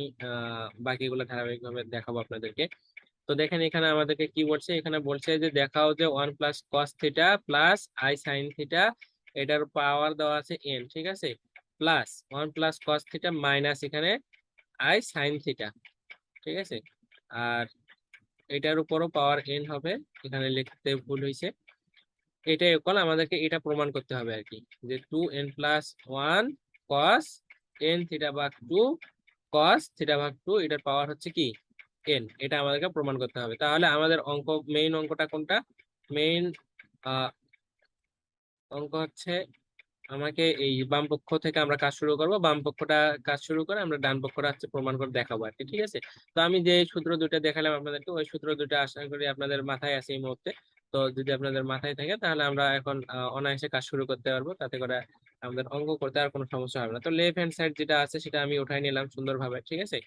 বাকিগুলো ধারাবাহিকভাবে দেখাবো আপনাদেরকে। তো দেখেন এখানে আমাদেরকে কি বলছে, এখানে বলছে যে দেখাও যে 1 + cos θ + i sin θ, এটার পাওয়ার দেওয়া আছে n। ঠিক আছে, প্লাস 1 + cos θ মাইনাস এখানে i sin θ। ঠিক আছে, আর এটার উপরও পাওয়ার n হবে, এখানে লিখতে ভুল হয়েছে। এটা ইকুয়াল, আমাদেরকে এটা প্রমাণ করতে হবে আর কি, যে 2n+1 cos n θ/2 cos θ/2 এটার পাওয়ার হচ্ছে কি n। এটা আমাদেরকে প্রমাণ করতে হবে। তাহলে আমাদের মেইন অঙ্কটা কোনটা? মেইন অঙ্ক হচ্ছে, আমাকে এই বাম পক্ষ থেকে আমরা কাজ শুরু করব। বাম পক্ষটা কাজ শুরু করে আমরা ডান পক্ষটা হচ্ছে প্রমাণ করে দেখাবো আর কি। ঠিক আছে, তো আমি যে সূত্র দুটো দেখালাম আপনাদেরকে, ওই সূত্র দুটো আশা করি আপনাদের মাথায় আছে এই মুহূর্তে। তো যদি আপনাদের মাথায় থাকে তাহলে আমরা এখন অনায়াসে কাজ শুরু করতে পারবো, তাতে করে আমাদের অঙ্ক করতে আর কোনো সমস্যা হবে না। তো লেফট হ্যান্ড সাইড যেটা আছে সেটা আমি উঠাই নিলাম সুন্দরভাবে। ঠিক আছে,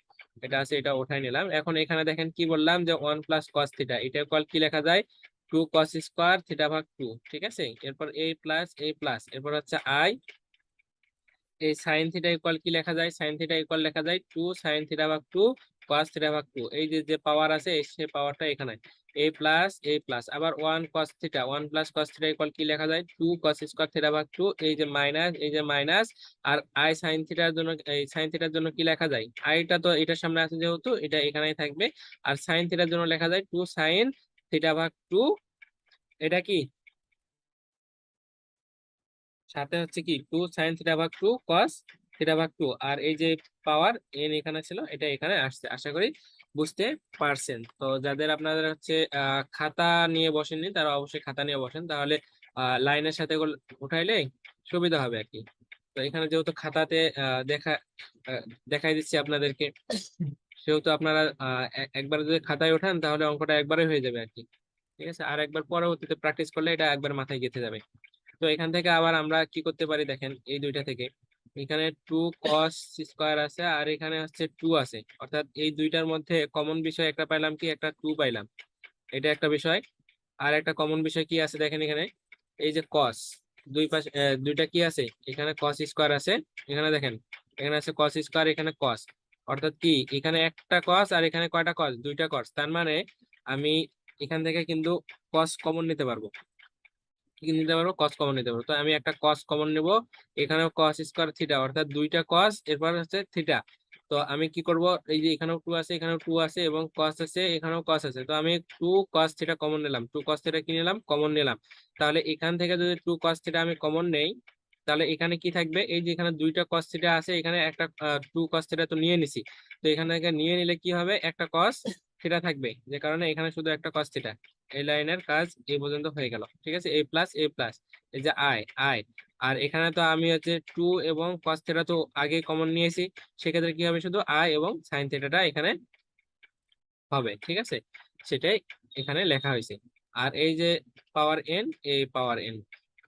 এটা আছে, এটা উঠাই নিলাম। এখন এখানে দেখেন কি বললাম, যে 1 + cos θ, এটা ইকুয়াল কি লেখা যায়, 2 cos² θ/2। ঠিক আছে, এরপর a প্লাস এরপর হচ্ছে i, এই সাইন থিটা ইকুয়াল কি লেখা যায়, সাইন থিটা ইকুয়াল লেখা যায় 2 sin θ/2 cos θ/2। এই যে যে পাওয়ার আছে সে পাওয়ারটা এখানে a প্লাস আবার 1 cos θ ইকুয়াল কি লেখা যায়, 2 cos² θ/2। এই যে মাইনাস, এই যে মাইনাস, আর i sin θ জন্য, এই সাইন থিটার জন্য কি লেখা যায়, আইটা তো এটার সামনে আছে যেহেতু এটা এখানেই থাকবে। আর সাইন থিটার জন্য লেখা যায় 2 sin θ/2, এটা কি সাথে হচ্ছে কি 2 sin θ/2 cos θ/2। আর এই যে পাওয়ার n এখানে ছিল, এটা এখানে আসছে। আশা করি বুঝতে পারছেন। তো যাদের আপনাদের হচ্ছে খাতা নিয়ে বসেননি, তারা অবশ্যই খাতা নিয়ে বসেন, তাহলে লাইনের সাথে উঠাইলে সুবিধা হবে আর কি। তো এখানে যেহেতু খাতাতে আহ, দেখাই দিচ্ছি আপনাদেরকে, সেহেতু আপনারা একবার যদি খাতায় ওঠান তাহলে অঙ্কটা একবারে হয়ে যাবে আর কি। ঠিক আছে, আর একবার পরবর্তীতে প্র্যাকটিস করলে এটা একবার মাথায় গেঁথে যাবে। তো এখান থেকে আবার আমরা কি করতে পারি দেখেন, এই দুইটা থেকে এখানে 2 cos² আছে আর এখানে হচ্ছে 2 আছে, অর্থাৎ এই দুইটার মধ্যে কমন বিষয় একটা পাইলাম, কি একটা 2 পাইলাম, এটা একটা বিষয়। আর একটা কমন বিষয় কি আছে দেখেন, এখানে এই যে cos, দুই পাশে দুইটা কি আছে, এখানে cos² আছে, এখানে দেখেন এখানে আছে cos², এখানে cos, অর্থাৎ কি এখানে একটা cos আর এখানে কয়টা cos, দুইটা cos। তার মানে আমি এখান থেকে কিন্তু cos কমন নিতে পারবো, কি নিতে পারবো, কস কমন নিতে পারবো। তো আমি একটা কস কমন নেব, এখানেও cos² θ, অর্থাৎ দুইটা কস, এরপর হচ্ছে থিটা। তো আমি কি করব, এই যে এখানেও 2 আছে, এখানেও 2 আছে এবং কস আছে, এখানেও কস আছে। তো আমি 2 cos θ কমন নিলাম, 2 cos θ কি নিলাম, কমন নিলাম। তাহলে এখান থেকে যদি 2 cos θ আমি কমন নেই, তাহলে এখানে কি থাকবে, এই যে এখানে দুইটা cos θ আছে, এখানে একটা 2 cos θ তো নিয়ে নিছি। তো এখান থেকে নিয়ে নিলে কি হবে, একটা cos θ থাকবে, যে কারণে এখানে শুধু একটা cos θ। এই লাইনের কাজ এই পর্যন্ত হয়ে গেল। ঠিক আছে, a প্লাস এই যে আই, আর এখানে তো আমি হচ্ছে 2 এবং cos θ তো আগে কমন নিয়েছি, সেক্ষেত্রে কি হবে, শুধু আই এবং সাইন থিটাটা এখানে হবে। ঠিক আছে, সেটাই এখানে লেখা হয়েছে। আর এই যে পাওয়ার এন, এই পাওয়ার এন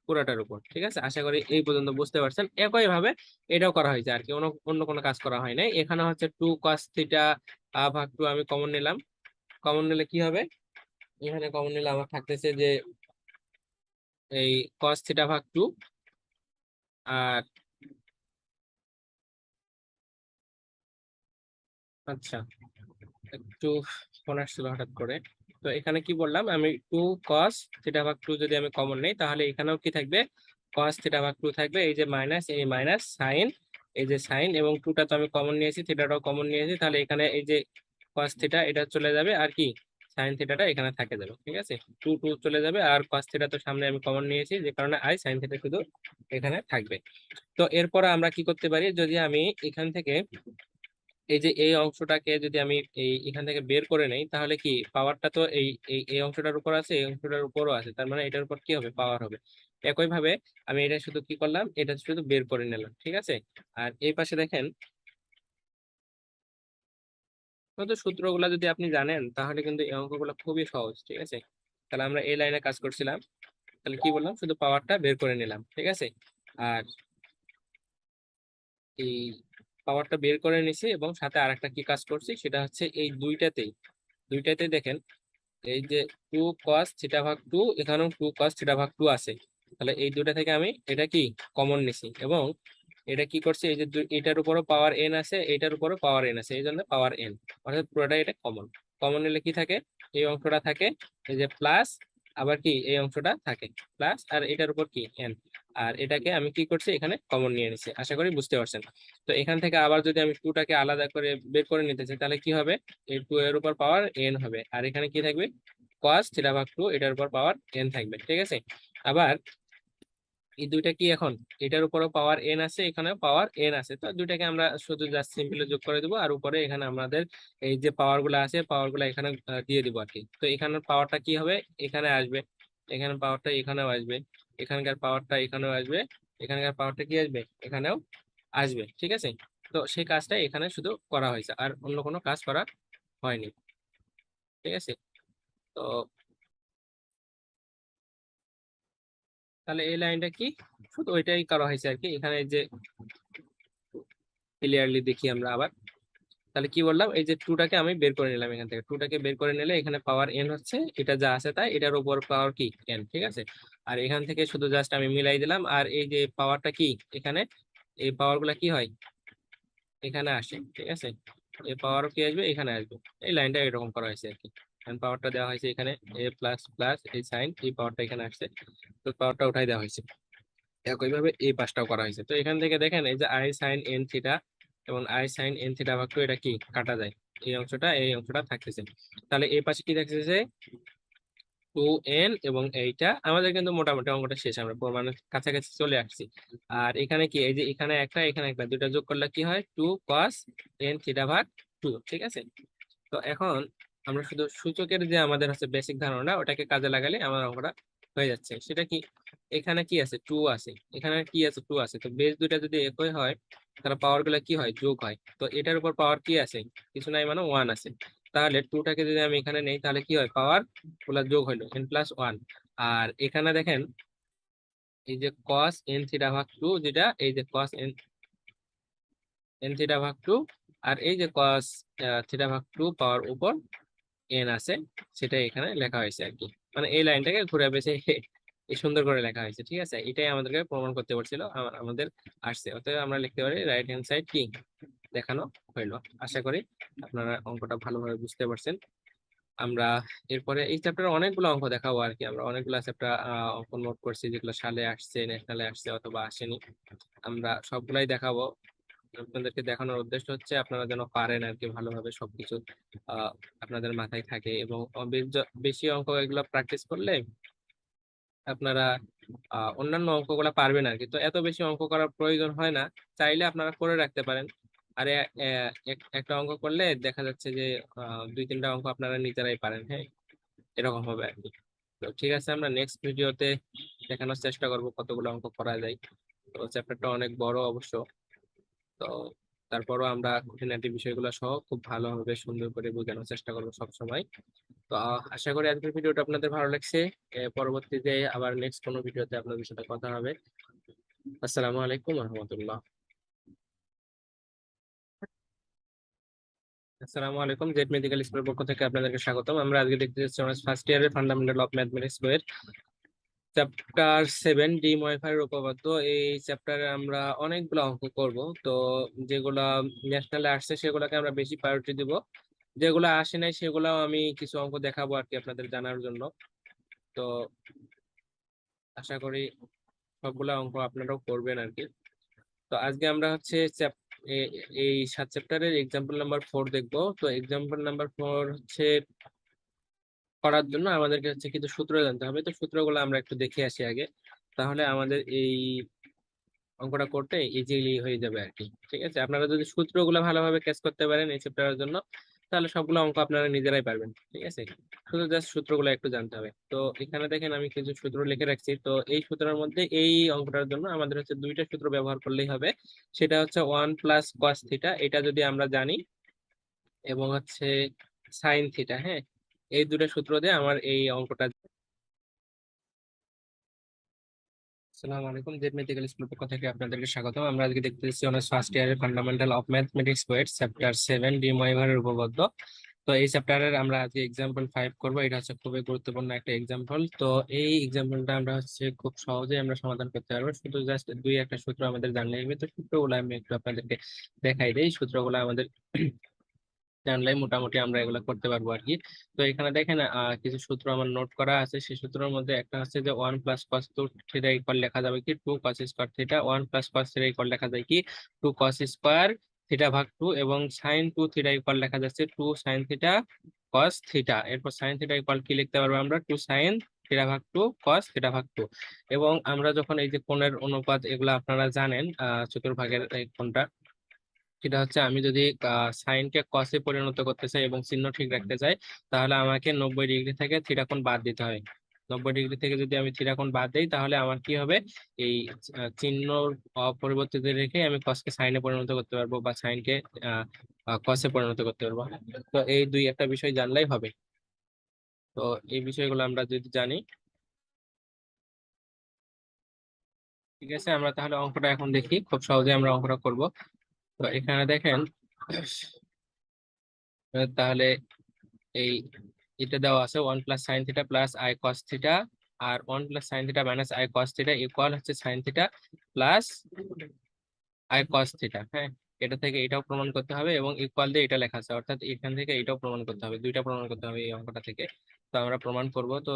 পুরোটার উপর। ঠিক আছে, আশা করি এই পর্যন্ত বুঝতে পারছেন। একই ভাবে এটাও করা হয়েছে আর কি, অন্য কোনো কাজ করা হয় নাই। এখানে হচ্ছে 2 cos θ/2 আমি কমন নিলাম। কমন নিলে কি হবে, এখানে কমন নিলে আমার থাকতেছে যে এই cos θ/2। আর আচ্ছা, একটু ফোন আসছিল হঠাৎ করে। তো এখানে কি বললাম, আমি 2 cos θ/2 যদি আমি কমন নেই, তাহলে এখানেও কি থাকবে, cos θ/2 থাকবে। এই যে মাইনাস, এই মাইনাস সাইন, এই যে সাইন এবং 2টা তো আমি কমন নিয়েছি, থিটাটাও কমন নিয়েছি, তাহলে এখানে এই যে cos θ এটা চলে যাবে, আর কি সাইন থিটাটা এখানে থাকে যাবে। ঠিক আছে, 2 চলে যাবে, আর cos θ তো সামনে আমি কমন নিয়েছি, যে কারণে আই সাইন থিটা শুধু এখানে থাকবে। তো এরপর আমরা কি করতে পারি, যদি আমি এখান থেকে এই যে এই অংশটাকে যদি আমি এই এখান থেকে বের করে নেই, তাহলে কি পাওয়ারটা তো এই এই এই অংশটার উপর আছে, এই অংশটার উপরও আছে, তার মানে এটার উপর কি হবে, পাওয়ার হবে। একই ভাবে আমি এটা শুধু কি করলাম, এটা শুধু বের করে নিলাম, ঠিক আছে। আর এই পাশে দেখেন, তো সূত্রগুলা যদি আপনি জানেন তাহলে কিন্তু এই অঙ্কগুলো খুবই সহজ, ঠিক আছে। তাহলে আমরা এই লাইনে কাজ করছিলাম, তাহলে কি বললাম, শুধু পাওয়ারটা বের করে নিলাম, ঠিক আছে। আর এই পাওয়ারটা বের করে নিছি এবং সাথে আরেকটা কি কাজ করছি, সেটা হচ্ছে এই দুইটাতে দেখেন, এই যে 2 cos θ/2, এখানেও 2 cos θ/2 আছে। তাহলে এই দুটা থেকে আমি এটা কি কমন নিছি, এবং এটা কি করছে, এই যে এটার উপরও পাওয়ার এন আছে, এটার উপরও পাওয়ার এন আছে, এই জন্য পাওয়ার এন, অর্থাৎ পুরোটা এটা কমন। কমন নিলে কি থাকে, এই অংশটা থাকে, এই যে প্লাস, আবার কি এই অংশটা থাকে প্লাস, আর এটার উপর কি এন। আর এটাকে আমি কি করছি, এখানে কমন নিয়ে নিছি, আশা করি বুঝতে পারছেন। তো এখান থেকে আবার যদি আমি টুটাকে আলাদা করে বের করে নিতে চাই, তাহলে কি হবে, এই 2 এর উপর পাওয়ার এন হবে, আর এখানে কি থাকবে, cos θ/2, এটার উপর পাওয়ার এন থাকবে, ঠিক আছে। আবার এই দুইটা কি এখন, এটার উপরও পাওয়ার এন আছে, এখানেও পাওয়ার এন আছে, তো দুইটাকে আমরা শুধু জাস্ট সিম্পলি যোগ করে দেবো, আর উপরে এখানে আমাদের এই যে পাওয়ার গুলো আছে, পাওয়ার গুলো এখানে দিয়ে দিব আর কি। তো এখানের পাওয়ারটা কি হবে, এখানে আসবে, এখানে পাওয়ারটা এখানেও আসবে, এখানকার পাওয়ারটা এখানেও আসবে, এখানকার পাওয়ারটা কি আসবে, এখানেও আসবে, ঠিক আছে। তো সেই কাজটা এখানে শুধু করা হয়েছে, আর অন্য কোনো কাজ করা হয়নি, ঠিক আছে। তো তাহলে এই লাইনটা কি, শুধু ওইটাই করা হয়েছে আর কি। এখানে যে ক্লিয়ারলি দেখি আমরা আবার, তাহলে কি বললাম, এই যে টুটাকে আমি বের করে নিলাম, এখান থেকে টুটাকে বের করে নিলে এখানে পাওয়ার এন হচ্ছে, এটা যা আছে তাই, এটার উপর পাওয়ার কি এন, ঠিক আছে। আর এখান থেকে শুধু জাস্ট আমি মিলাই দিলাম, আর এই যে পাওয়ারটা কি এখানে, এই পাওয়ার গুলা কি হয়, এখানে আসে, ঠিক আছে। এই পাওয়ার কি আসবে, এখানে আসবে। এই লাইনটা এরকম করা হয়েছে আর কি, পাওয়ারটা দেওয়া হয়েছে এখানে, এ প্লাস প্লাস এই সাইন, এই পাওয়ারটা এখানে আসছে, তো পাওয়ারটা উঠাই দেওয়া হয়েছে। একইভাবে এই পাশটাও করা হয়েছে। তো এখান থেকে দেখেন, এই যে আই সাইন এন থিটা এবং আই সাইন এন θ/2, এটা কি কাটা যায়, এই অংশটা এই অংশটা থাকতেছে। তাহলে এই পাশে কি থাকতেছে, 2n, এবং এইটা আমাদের কিন্তু মোটামুটি অঙ্কটা শেষ, আমরা প্রমাণের কাছাকাছি চলে আসছি। আর এখানে কি, এই যে এখানে একটা এখানে একটা, দুটা যোগ করলে কি হয়, 2 cos n θ/2, ঠিক আছে। তো এখন আমরা শুধু সূচকের যে আমাদের হচ্ছে বেসিক ধারণা, ওটাকে কাজে লাগালে আমার অঙ্কটা হয়ে যাচ্ছে। সেটা কি, এখানে কি আছে, 2 আছে, এখানে কি আছে, 2 আছে, তো বেস দুইটা যদি একই হয়, তাহলে পাওয়ার গুলা কি হয়, যোগ হয়। তো এটার উপর পাওয়ার কি আছে, কিছু নাই, মানে 1 আছে। তাহলে টুটাকে যদি আমি এখানে নেই, তাহলে কি হয়, পাওয়ার গুলা যোগ হইলো n+1। আর এখানে দেখেন, এই যে cos n θ/2, যেটা এই যে cos n θ/2, আর এই যে cos θ/2 পাওয়ার উপর এন আছে, সেটা এখানে লেখা হয়েছে আর কি। মানে এই লাইনটাকে ঘুরে পেঁচে এই সুন্দর করে লেখা হয়েছে, ঠিক আছে। এটাই আমাদেরকে প্রমাণ করতে পারছিল, আমাদের আসছে। অতএব আমরা লিখতে পারি রাইট হ্যান্ড সাইড কি দেখানো হইলো। আশা করি আপনারা অঙ্কটা ভালোভাবে বুঝতে পারছেন। আমরা এরপরে এই চ্যাপ্টারে অনেকগুলো অঙ্ক দেখাবো আর কি। আমরা অনেকগুলো চ্যাপ্টার অঙ্ক নোট করছি, যেগুলো সালে আসছে, ন্যাশনালে আসছে অথবা আসেনি, আমরা সবগুলাই দেখাবো। আপনাদেরকে দেখানোর উদ্দেশ্য হচ্ছে আপনারা যেন পারেন আর কি, ভালোভাবে সবকিছু আপনাদের মাথায় থাকে, এবং বেশি অঙ্ক এগুলো প্র্যাকটিস করলে আপনারা অন্যান্য অঙ্কগুলো পারবেন আর কি। তো এত বেশি অঙ্ক করার প্রয়োজন হয় না, চাইলে আপনারা করে রাখতে পারেন। আর একটা অঙ্ক করলে দেখা যাচ্ছে যে 2-3টা অঙ্ক আপনারা নিজেরাই পারেন, হ্যাঁ, এরকম হবে আর কি। তো ঠিক আছে, আমরা নেক্সট ভিডিওতে দেখানোর চেষ্টা করব কতগুলো অঙ্ক করা যায়। তো চ্যাপ্টারটা অনেক বড় অবশ্য, তো তারপরও আমরা খুঁটিনাটি বিষয়গুলো সহ খুব ভালোভাবে সুন্দর করে বোঝানোর চেষ্টা করবো সব সময়। তো আশা করি আজকের ভিডিওটা আপনাদের ভালো লাগছে। পরবর্তীতে আবার নেক্সট কোনো ভিডিওতে আপনাদের সাথে কথা হবে। আসসালামু আলাইকুম রহমতুল্লাহ। আসসালামু আলাইকুম, জেড মেডিকেল স্কুলের পক্ষ থেকে আপনাদেরকে স্বাগতম। আমরা আজকে দেখতে যাচ্ছি অনার্স ফার্স্ট ইয়ারের ফান্ডামেন্টাল অফ ম্যাথমেটিক্স বইয়ের চ্যাপ্টার 7, ডি মডিফায়ার উপপাদ্য। এই চ্যাপ্টারে আমরা অনেকগুলো অঙ্ক করব। তো যেগুলা ন্যাশনালে আসছে সেগুলোকে আমরা বেশি প্রায়োরিটি দিব, যেগুলো আসে নাই সেগুলাও আমি কিছু অঙ্ক দেখাবো আর কি আপনাদের জানার জন্য। তো আশা করি সবগুলা অঙ্ক আপনারাও করবেন আর কি। তো আজকে আমরা হচ্ছে এই 7 চ্যাপ্টারের এক্সাম্পল নাম্বার 4 দেখবো। তো এক্সাম্পল নাম্বার 4 হচ্ছে করার জন্য আমাদেরকে হচ্ছে কিছু সূত্র জানতে হবে। তো সূত্রগুলো আমরা একটু দেখে আসি আগে, তাহলে আমাদের এই অঙ্কটা করতে ইজিলি হয়ে যাবে আর কি। ঠিক আছে, আপনারা যদি সূত্রগুলো ভালোভাবে ক্যাচ করতে পারেন এই চ্যাপ্টারের জন্য, তাহলে সবগুলো অঙ্ক আপনারা নিজেরাই পারবেন। ঠিক আছে, শুধু জাস্ট সূত্রগুলো একটু জানতে হবে। তো এখানে দেখেন আমি কিছু সূত্র লিখে রাখছি। তো এই সূত্রের মধ্যে এই অঙ্কটার জন্য আমাদের হচ্ছে দুইটা সূত্র ব্যবহার করলেই হবে। সেটা হচ্ছে 1 + cos θ, এটা যদি আমরা জানি, এবং হচ্ছে সাইন থিটা। হ্যাঁ, এই দুটো সূত্র দিয়ে আমার এই অঙ্কটা। আসসালামু আলাইকুম, জেড মেডিকেল স্কুল পক্ষ থেকে আপনাদেরকে স্বাগতম। আমরা আজকে দেখতেছি অনার্স ফার্স্ট ইয়ারের ফান্ডামেন্টাল অফ ম্যাথমেটিক্স বইয়ের চ্যাপ্টার 7 ডি ময়ভারের উপপাদ্য। তো এই চ্যাপ্টারের আমরা আজকে এক্সাম্পল 5 করব। এটা হচ্ছে খুবই গুরুত্বপূর্ণ একটা এক্সাম্পল। তো এই এক্সাম্পলটা আমরা হচ্ছে খুব সহজেই আমরা সমাধান করতে পারবো, শুধু জাস্ট দুই একটা সূত্র আমাদের জানলেই হবে। তো সূত্রগুলো আমি একটু আপনাদেরকে দেখাই দিই। সূত্রগুলো আমাদের জানলে মোটামুটি আমরা এগুলো করতে পারবো আর কি। তো এখানে দেখেন কিছু সূত্র আমার নোট করা আছে। সেই সূত্রের মধ্যে একটা হচ্ছে যে 1 + cos2 θ ইকুয়াল লেখা যাবে কি 2 cos² θ। 1 + cos θ ইকুয়াল লেখা যায় কি 2 cos² θ/2, এবং sin 2θ ইকুয়াল লেখা যাচ্ছে 2 sin θ cos θ। এরপর sin θ ইকুয়াল কি লিখতে পারবো আমরা 2 sin θ/2 cos θ/2। এবং আমরা যখন এই যে কোণের অনুপাত, এগুলা আপনারা জানেন চতুর্ভাগের এই কোণটা, সেটা হচ্ছে আমি যদি সাইনকে কসে পরিণত করতে চাই এবং চিহ্ন ঠিক রাখতে চাই, তাহলে আমাকে 90 ডিগ্রি থেকে থিটা কোণ বাদ দিতে হয়। 90 ডিগ্রি থেকে যদি আমি থিটা কোণ বাদ দিই, তাহলে আমার কি হবে, এই চিহ্ন অপরিবর্তিত রেখে আমি কসকে সাইনে পরিণত করতে পারবো, বা সাইনকে কসে পরিণত করতে পারবো। তো এই দুই একটা বিষয় জানলেই হবে। তো এই বিষয়গুলো আমরা যদি জানি, ঠিক আছে, আমরা তাহলে অঙ্কটা এখন দেখি। খুব সহজে আমরা অঙ্কটা করব। তো এখানে দেখেন, তাহলে এই এটা দেওয়া আছে 1 + sin θ + i cos θ, আর 1 + sin θ - i cos θ ইকুয়াল হচ্ছে sin θ + i cos θ। হ্যাঁ, এটা থেকে এটাও প্রমাণ করতে হবে, এবং ইকুয়াল দিয়ে এটা লেখা আছে, অর্থাৎ এখান থেকে এটাও প্রমাণ করতে হবে, দুইটা প্রমাণ করতে হবে এই অঙ্কটা থেকে। তো আমরা প্রমাণ করব। তো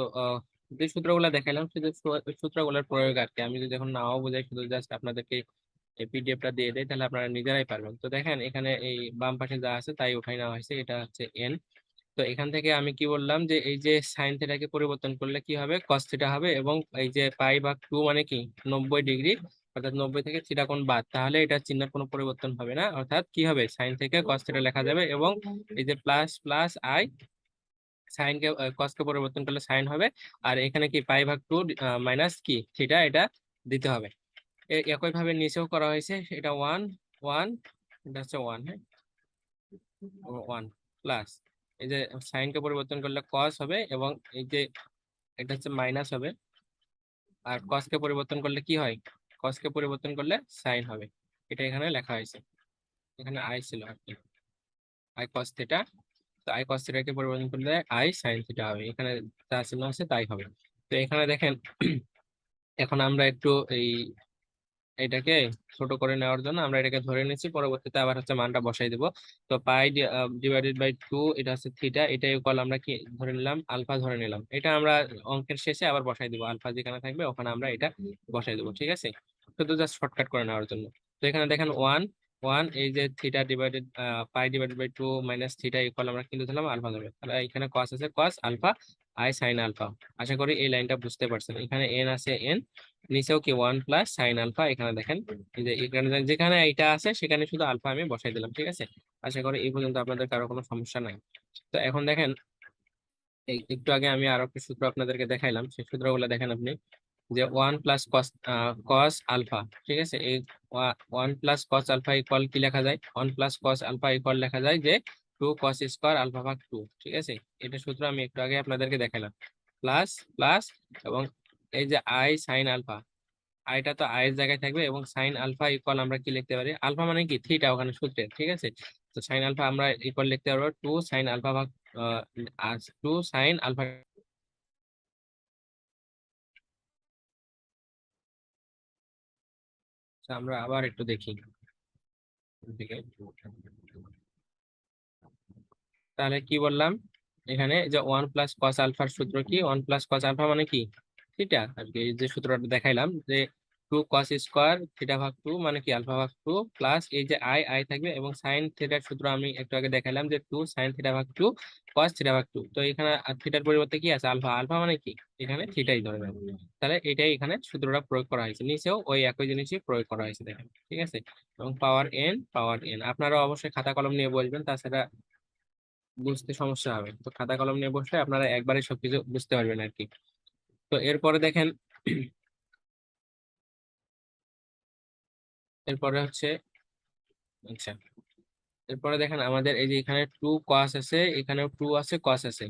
যে সূত্রগুলো দেখাইলাম, শুধু সূত্রগুলোর প্রয়োগ আর কি। আমি যদি এখন নাও বোঝাই, শুধু জাস্ট আপনাদেরকে এই পিডিএফটা দিয়ে দেয়, তাহলে আপনারা নিজেরাই পারবেন। তো দেখেন এখানে এই বাম পাশে যা আছে তাই উঠাই নেওয়া হয়েছে, এটা হচ্ছে n। তো এখান থেকে আমি কি বললাম, যে এই যে সাইন থিটাকে পরিবর্তন করলে কি হবে, কস থিটা হবে, এবং এই যে π/2 মানে কি 90 ডিগ্রি, অর্থাৎ 90 থেকে থিটা কোণ বাদ, তাহলে এটা চিহ্নের কোনো পরিবর্তন হবে না, অর্থাৎ কি হবে, সাইন থেকে কস থিটা লেখা যাবে, এবং এই যে প্লাস প্লাস আই, সাইনকে কসকে পরিবর্তন করলে সাইন হবে, আর এখানে কি π/2 মাইনাস কি থিটা, এটা দিতে হবে। একই ভাবে নিচেও করা হয়েছে, এটা 1 1, এটা হচ্ছে 1, হ্যাঁ 1 প্লাস এই যে সাইনকে পরিবর্তন করলে কস হবে, এবং এই যে এটা হচ্ছে মাইনাস হবে, আর কসকে পরিবর্তন করলে কি হয়, কসকে পরিবর্তন করলে সাইন হবে। এটা এখানে লেখা হয়েছে, এখানে আই ছিল আর কি, আই কস থিটা। তো আই কস থিটাকে পরিবর্তন করলে আই সাইন থিটা হবে, এখানে যা চিহ্ন আছে তাই হবে। তো এখানে দেখেন এখন আমরা একটু এই এটাকে ছোট করে নেওয়ার জন্য আমরা এটাকে ধরে নিচ্ছি, পরবর্তীতে আবার হচ্ছে মানটা বসাই দিব। তো π/2, এটা হচ্ছে থিটা, এটা ইকুয়াল আমরা কি ধরে নিলাম, আলফা ধরে নিলাম। এটা আমরা অঙ্কের শেষে আবার বসাই দিব, আলফা যেখানে থাকবে ওখানে আমরা এটা বসাই দেবো। ঠিক আছে, শুধু জাস্ট শর্টকাট করে নেওয়ার জন্য। তো এখানে দেখেন 1 1, এই যে π/2 মাইনাস থিটা ইকুয়াল আমরা কিন্তু দিলাম আলফা ধরে, তাহলে এখানে কস আছে, cos alpha i sine alpha. আশা করি এই লাইনটা বুঝতে পারছেন। এখানে এন আছে, এন নিচেও কি 1 + sin আলফা। এখানে দেখেন এই যে এখানে যেখানে এটা আছে সেখানে শুধু আলফা আমি বসাই দিলাম। ঠিক আছে, আশা করি এই পর্যন্ত আপনাদের কারো কোনো সমস্যা নাই। তো এখন দেখেন একটু আগে আমি আরো একটা সূত্র আপনাদেরকে দেখাইলাম, সেই সূত্রগুলো দেখেন আপনি, যে 1 + cos আলফা। ঠিক আছে, এই 1 + cos আলফা ইকুয়াল কি লেখা যায়, 1 + cos আলফা ইকুয়াল লেখা যায় যে 2 cos² আলফা/2। ঠিক আছে, এটা সূত্র আমি একটু আগে আপনাদেরকে দেখাইলাম, প্লাস প্লাস, এবং এই যে আই সাইন আলফা, আইটা তো আই এর জায়গায় থাকবে, এবং সাইন আলফা ইকুয়াল আমরা কি লিখতে পারি, আলফা মানে কি থিটা ওখানে সূত্রে। ঠিক আছে, তো সাইন আলফা আমরা ইকুয়াল লিখতে পারবো 2 sin আলফা/2 sin আলফা। আমরা আবার একটু দেখি এদিকে। তাহলে কি বললাম, এখানে যে 1 + cos আলফার সূত্র কি, 1 + cos আলফা মানে কি থিটা আর কি। এই যে সূত্রটা দেখাইলাম, যে টু কস স্কোয়ার থিটা ভাগ টু মানে কি আলফা ভাগ টু প্লাস এই যে আই থাকবে এবং সাইন থিটার সূত্র আমি একটু আগে দেখালাম যে টু সাইন থিটা ভাগ টু কস থিটা ভাগ টু। তো এখানে থিটার পরিবর্তে কি আছে আলফা, আলফা মানে কি এখানে থিটাই ধরে নেব। তাহলে এটাই এখানে সূত্রটা প্রয়োগ করা হয়েছে, নিচেও ওই একই জিনিসই প্রয়োগ করা হয়েছে দেখেন, ঠিক আছে। এবং পাওয়ার এন আপনারা অবশ্যই খাতা কলম নিয়ে বসবেন, তাছাড়া বুঝতে সমস্যা হবে। তো খাতা কলম নিয়ে বসলে আপনারা একবারে সবকিছু বুঝতে পারবেন আর কি। তো এরপরে দেখেন এরপরে হচ্ছে আচ্ছা, এরপরে দেখেন আমাদের এই যে এখানে টু কস আছে, এখানেও টু আছে, কস আছে,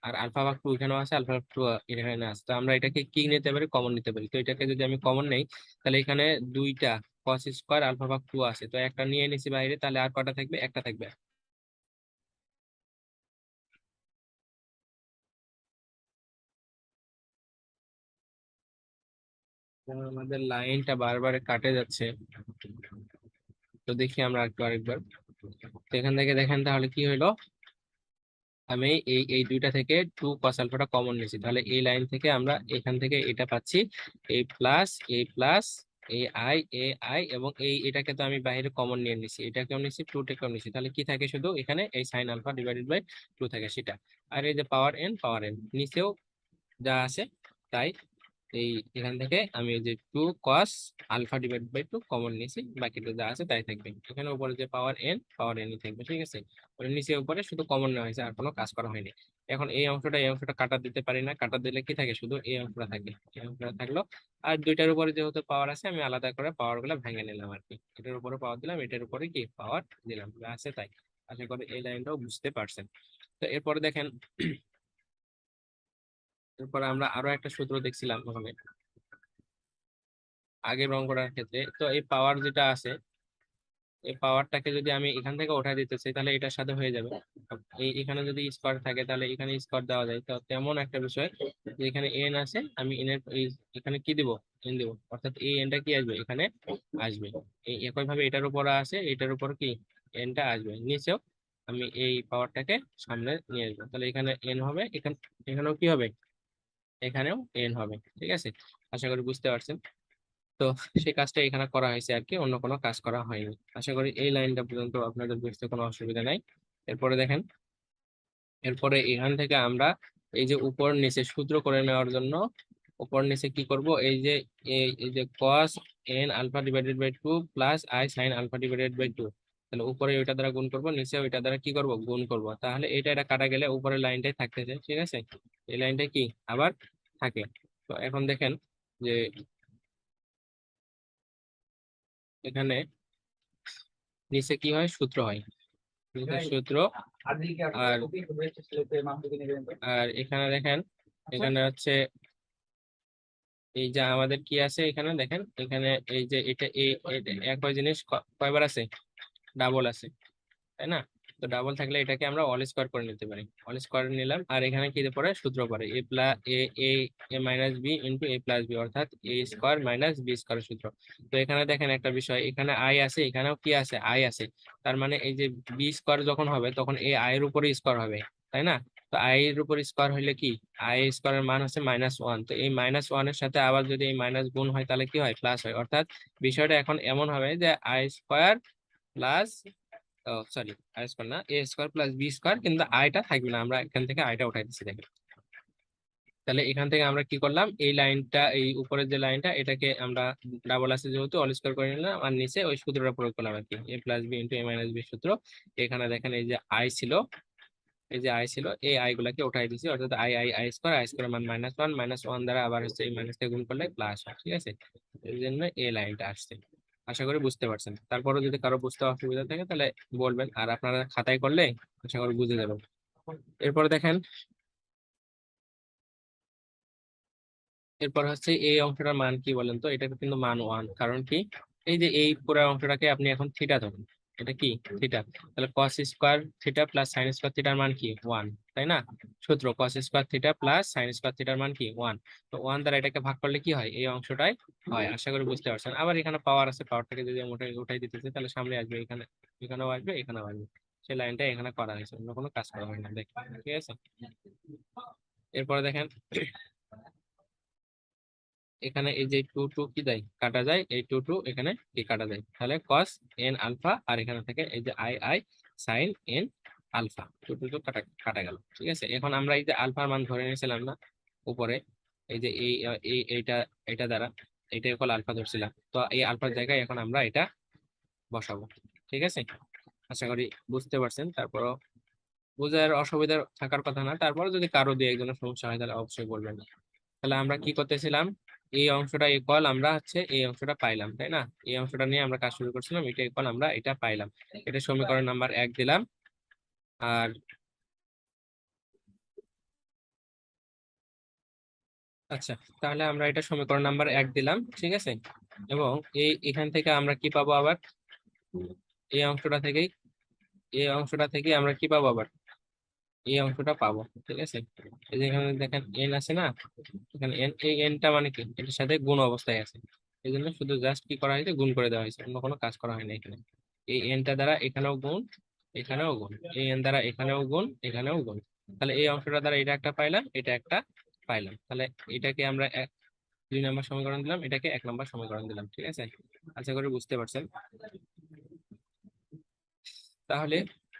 আর আলফা ভাগ টু এখানেও আছে, আলফা ভাগ টু এখানে আছে। তো আমরা এটাকে কি নিতে পারি, কমন নিতে পারি। তো এটাকে যদি আমি কমন নেই তাহলে এখানে দুইটা কস স্কোয়ার আলফা ভাগ টু আছে, তো একটা নিয়ে নিছি বাইরে, তাহলে আর কটা থাকবে, একটা থাকবে। তো আমাদের লাইনটা বারবার কাটে যাচ্ছে, তো দেখি আমরা আরেকবার। তো এখান থেকে দেখেন তাহলে কি হইলো, আমি এই এই দুইটা থেকে টু কস আলফাটা কমন নিয়েছি, তাহলে এই লাইন থেকে আমরা এখান থেকে এটা পাচ্ছি এই প্লাস এ আই এবং এটাকে তো আমি বাইরে কমন নিয়ে নিছি, এটাকেও নিছি টুটাকেও নিছি, তাহলে কি থাকে শুধু এখানে এই sine alpha divided by two থাকে সেটা। আর এই যে পাওয়ার এন নিচেও যা আছে তাই, এই এখান থেকে আমি এই যে two cos alpha divide by two common নিয়েছি, বাকিটা যা আছে তাই থাকবে। এখানে উপরে যে পাওয়ার এনই থাকবে, ঠিক আছে। ওর নিচে উপরে শুধু কমন নেওয়া হয়েছে, আর কোনো কাজ করা হয়নি। এখন এই অংশটা কাটা দিতে পারি না, কাটা দিলে কি থাকে, শুধু এই অংশটা থাকে, এই অংশটা থাকলো। আর দুইটার উপরে যেহেতু পাওয়ার আছে আমি আলাদা করে পাওয়ার গুলো ভেঙে নিলাম আর কি, এটার উপরে পাওয়ার দিলাম, এটার উপরে কি পাওয়ার দিলাম, যা আছে তাই। আশা করি এই লাইনটাও বুঝতে পারছেন। তো এরপরে দেখেন এরপরে আমরা আরো একটা সূত্র দেখছিলাম ওখানে আগে রং করার ক্ষেত্রে। তো এই পাওয়ার যেটা আছে, এই পাওয়ারটাকে যদি আমি এখান থেকে উঠাই দিতে চাই তাহলে এটার সাথে হয়ে যাবে। এখানে যদি স্কোয়ার থাকে তাহলে এখানে স্কোয়ার দেওয়া যায়, তো তেমন একটা বিষয় যে এখানে এন আছে, আমি এন এর এখানে কি দিব, এন দিব, অর্থাৎ এই এনটা কি আসবে এখানে আসবে। এই একই ভাবে এটার উপর আছে, এটার উপর কি এনটা আসবে, নিচেও আমি এই পাওয়ারটাকে সামনে নিয়ে আসবো, তাহলে এখানে এন হবে, এখানেও কি হবে, এখানেও এন হবে, ঠিক আছে। আশা করি বুঝতে পারছেন। তো সেই কাজটা এখানে করা হয়েছে আর কি, অন্য কোনো কাজ করা হয়নি। আশা করি এই লাইনটা পর্যন্ত আপনাদের বুঝতে কোনো অসুবিধা নাই। এরপরে দেখেন, এরপরে এখান থেকে আমরা এই যে উপর নিচে সূত্র করে নেওয়ার জন্য উপর নিচে কি করব, এই যে cos n alpha divided by two plus I sine alpha divided by two, তাহলে উপরে ওইটা দ্বারা গুণ করব, নিচে ওইটা দ্বারা কি করব, গুণ করব, তাহলে এটা কাটা গেলে উপরের লাইনটাই থাকতেছে, ঠিক আছে। এই লাইনটা কি আবার থাকে। তো এখন দেখেন যে এখানে নিচে কি হয়, সূত্র হয়, নিচে সূত্র। আর আর এখানে দেখেন, এখানে হচ্ছে এই যে আমাদের কি আছে, এখানে দেখেন এখানে এই যে এটা একই জিনিস কয়বার আছে, ডাবল আছে, তাই না। তো ডাবল থাকলে এটাকে আমরা অল স্কোয়ার করে নিতে পারি, অল স্কোয়ার নিলাম, আর এখানে কি পড়ে সূত্র পড়ে এ প্লাস এ এ এ মাইনাস বি ইন্টু এ প্লাস বি, অর্থাৎ এ স্কোয়ার মাইনাস বি স্কোয়ার সূত্র। তো এখানে দেখেন একটা বিষয়, এখানে আই আছে, এখানেও কি আছে, আই আছে, তার মানে এই যে বি স্কোয়ার যখন হবে তখন এই আই এর উপরে স্কোয়ার হবে, তাই না। তো আই এর উপর স্কোয়ার হলে কি, আই স্কোয়ারের মান হচ্ছে -1, তো এই -1 এর সাথে আবার যদি এই মাইনাস গুণ হয় তাহলে কি হয়, প্লাস হয়, অর্থাৎ বিষয়টা এখন এমন হবে যে I square plus, oh sorry, I square না, A square plus B square, কিন্তু আইটা থাকবে না, আমরা এখান থেকে আইটা উঠাই দিচ্ছি দেখেন। তাহলে এখান থেকে আমরা কি করলাম, এই লাইনটা, এই উপরের যে লাইনটা এটাকে আমরা ডাবল আছে যেহেতু অল স্কোয়ার করে নিলাম, আর নিচে ওই সূত্রটা প্রয়োগ করলাম আর কি, এ plus B into A minus B সূত্র। এখানে দেখেন এই যে আই ছিল, এই যে আই ছিল, এই আই গুলাকে উঠাই দিছি, অর্থাৎ আই স্কোয়ার মান -1, -1 দ্বারা আবার হচ্ছে এই মাইনাসকে গুণ করলে প্লাস হয়, ঠিক আছে। এই জন্য এই লাইনটা আসছে। আশা করি বুঝতে পারছেন। তারপরে যদি কারো বুঝতে অসুবিধা থাকে তাহলে বলবেন, আর আপনারা খাতায় করলে আশা করি বুঝে যাবেন। এরপরে দেখেন, এরপর হচ্ছে এই অংশটার মান কি বলেন তো, এটা কিন্তু মান 1, কারণ কি, এই যে এই পুরো অংশটাকে আপনি এখন থিটা ধরুন, এটা কি থিটা, তাহলে কস square theta plus sine square থিটার মান কি 1, তাই না। সূত্র কস square theta plus sine square থিটার মান কি 1, তো 1 দ্বারা এটাকে ভাগ করলে কি হয়, এই অংশটাই হয়। আশা করি বুঝতে পারছেন। আবার এখানে পাওয়ার আছে, পাওয়ারটাকে যদি আমি উঠাই দিতেছি তাহলে সামনে আসবে, এখানে এখানেও আসবে, এখানেও আসবে, সেই লাইনটা এখানে করা হয়েছে, অন্য কোনো কাজ করা হয় না দেখেন, ঠিক আছে। এরপরে দেখেন এখানে এই যে টু টু কি দেয় কাটা যায়, এই টু টু এখানে কি কাটা যায়, তাহলে কস এন আলফা, আর এখানে থেকে এই যে I I sine N alpha, two two two কাটা কাটা গেল। ঠিক আছে, এখন আমরা এই যে আলফার মান ধরে নিয়েছিলাম না উপরে, এই যে এইটা এটা দ্বারা এটা ইকুয়াল আলফা ধরছিলাম, তো এই আলফার জায়গায় এখন আমরা এটা বসাবো। ঠিক আছে, আশা করি বুঝতে পারছেন। তারপরও বোঝার অসুবিধা থাকার কথা না, তারপরে যদি কারো দিয়ে একজনের সমস্যা হয় তাহলে অবশ্যই বলবেন। তাহলে আমরা কি করতেছিলাম, এই অংশটা ইকুয়াল আমরা হচ্ছে এই অংশটা পাইলাম, তাই না? এই অংশটা নিয়ে আমরা কাজ শুরু করছিলাম, এটা ইকুয়াল আমরা এটা পাইলাম, এটা সমীকরণ নাম্বার 1 দিলাম। আর আচ্ছা, তাহলে আমরা এটা সমীকরণ নাম্বার 1 দিলাম, ঠিক আছে। এবং এখান থেকে আমরা কি পাবো আবার, এই অংশটা থেকেই এই অংশটা থেকে আমরা কি পাবো আবার, এই অংশটা পাবো। ঠিক আছে, এই যে এখানে দেখেন এন আছে না, এখানে এন, এই এনটা মানে কি এটার সাথে গুণ অবস্থায় আছে, এই জন্য শুধু জাস্ট কি করা হয়েছে, গুণ করে দেওয়া হয়েছে, অন্য কোনো কাজ করা হয়নি এখানে। এই এনটা দ্বারা এখানেও গুণ, এখানেও গুণ, এই এন দ্বারা এখানেও গুণ, এখানেও গুণ, তাহলে এই অংশটা দ্বারা এটা একটা পাইলাম, এটা একটা পাইলাম, তাহলে এটাকে আমরা 2 নম্বর সমীকরণ দিলাম, এটাকে 1 নম্বর সমীকরণ দিলাম। ঠিক আছে, আশা করি বুঝতে পারছেন। তাহলে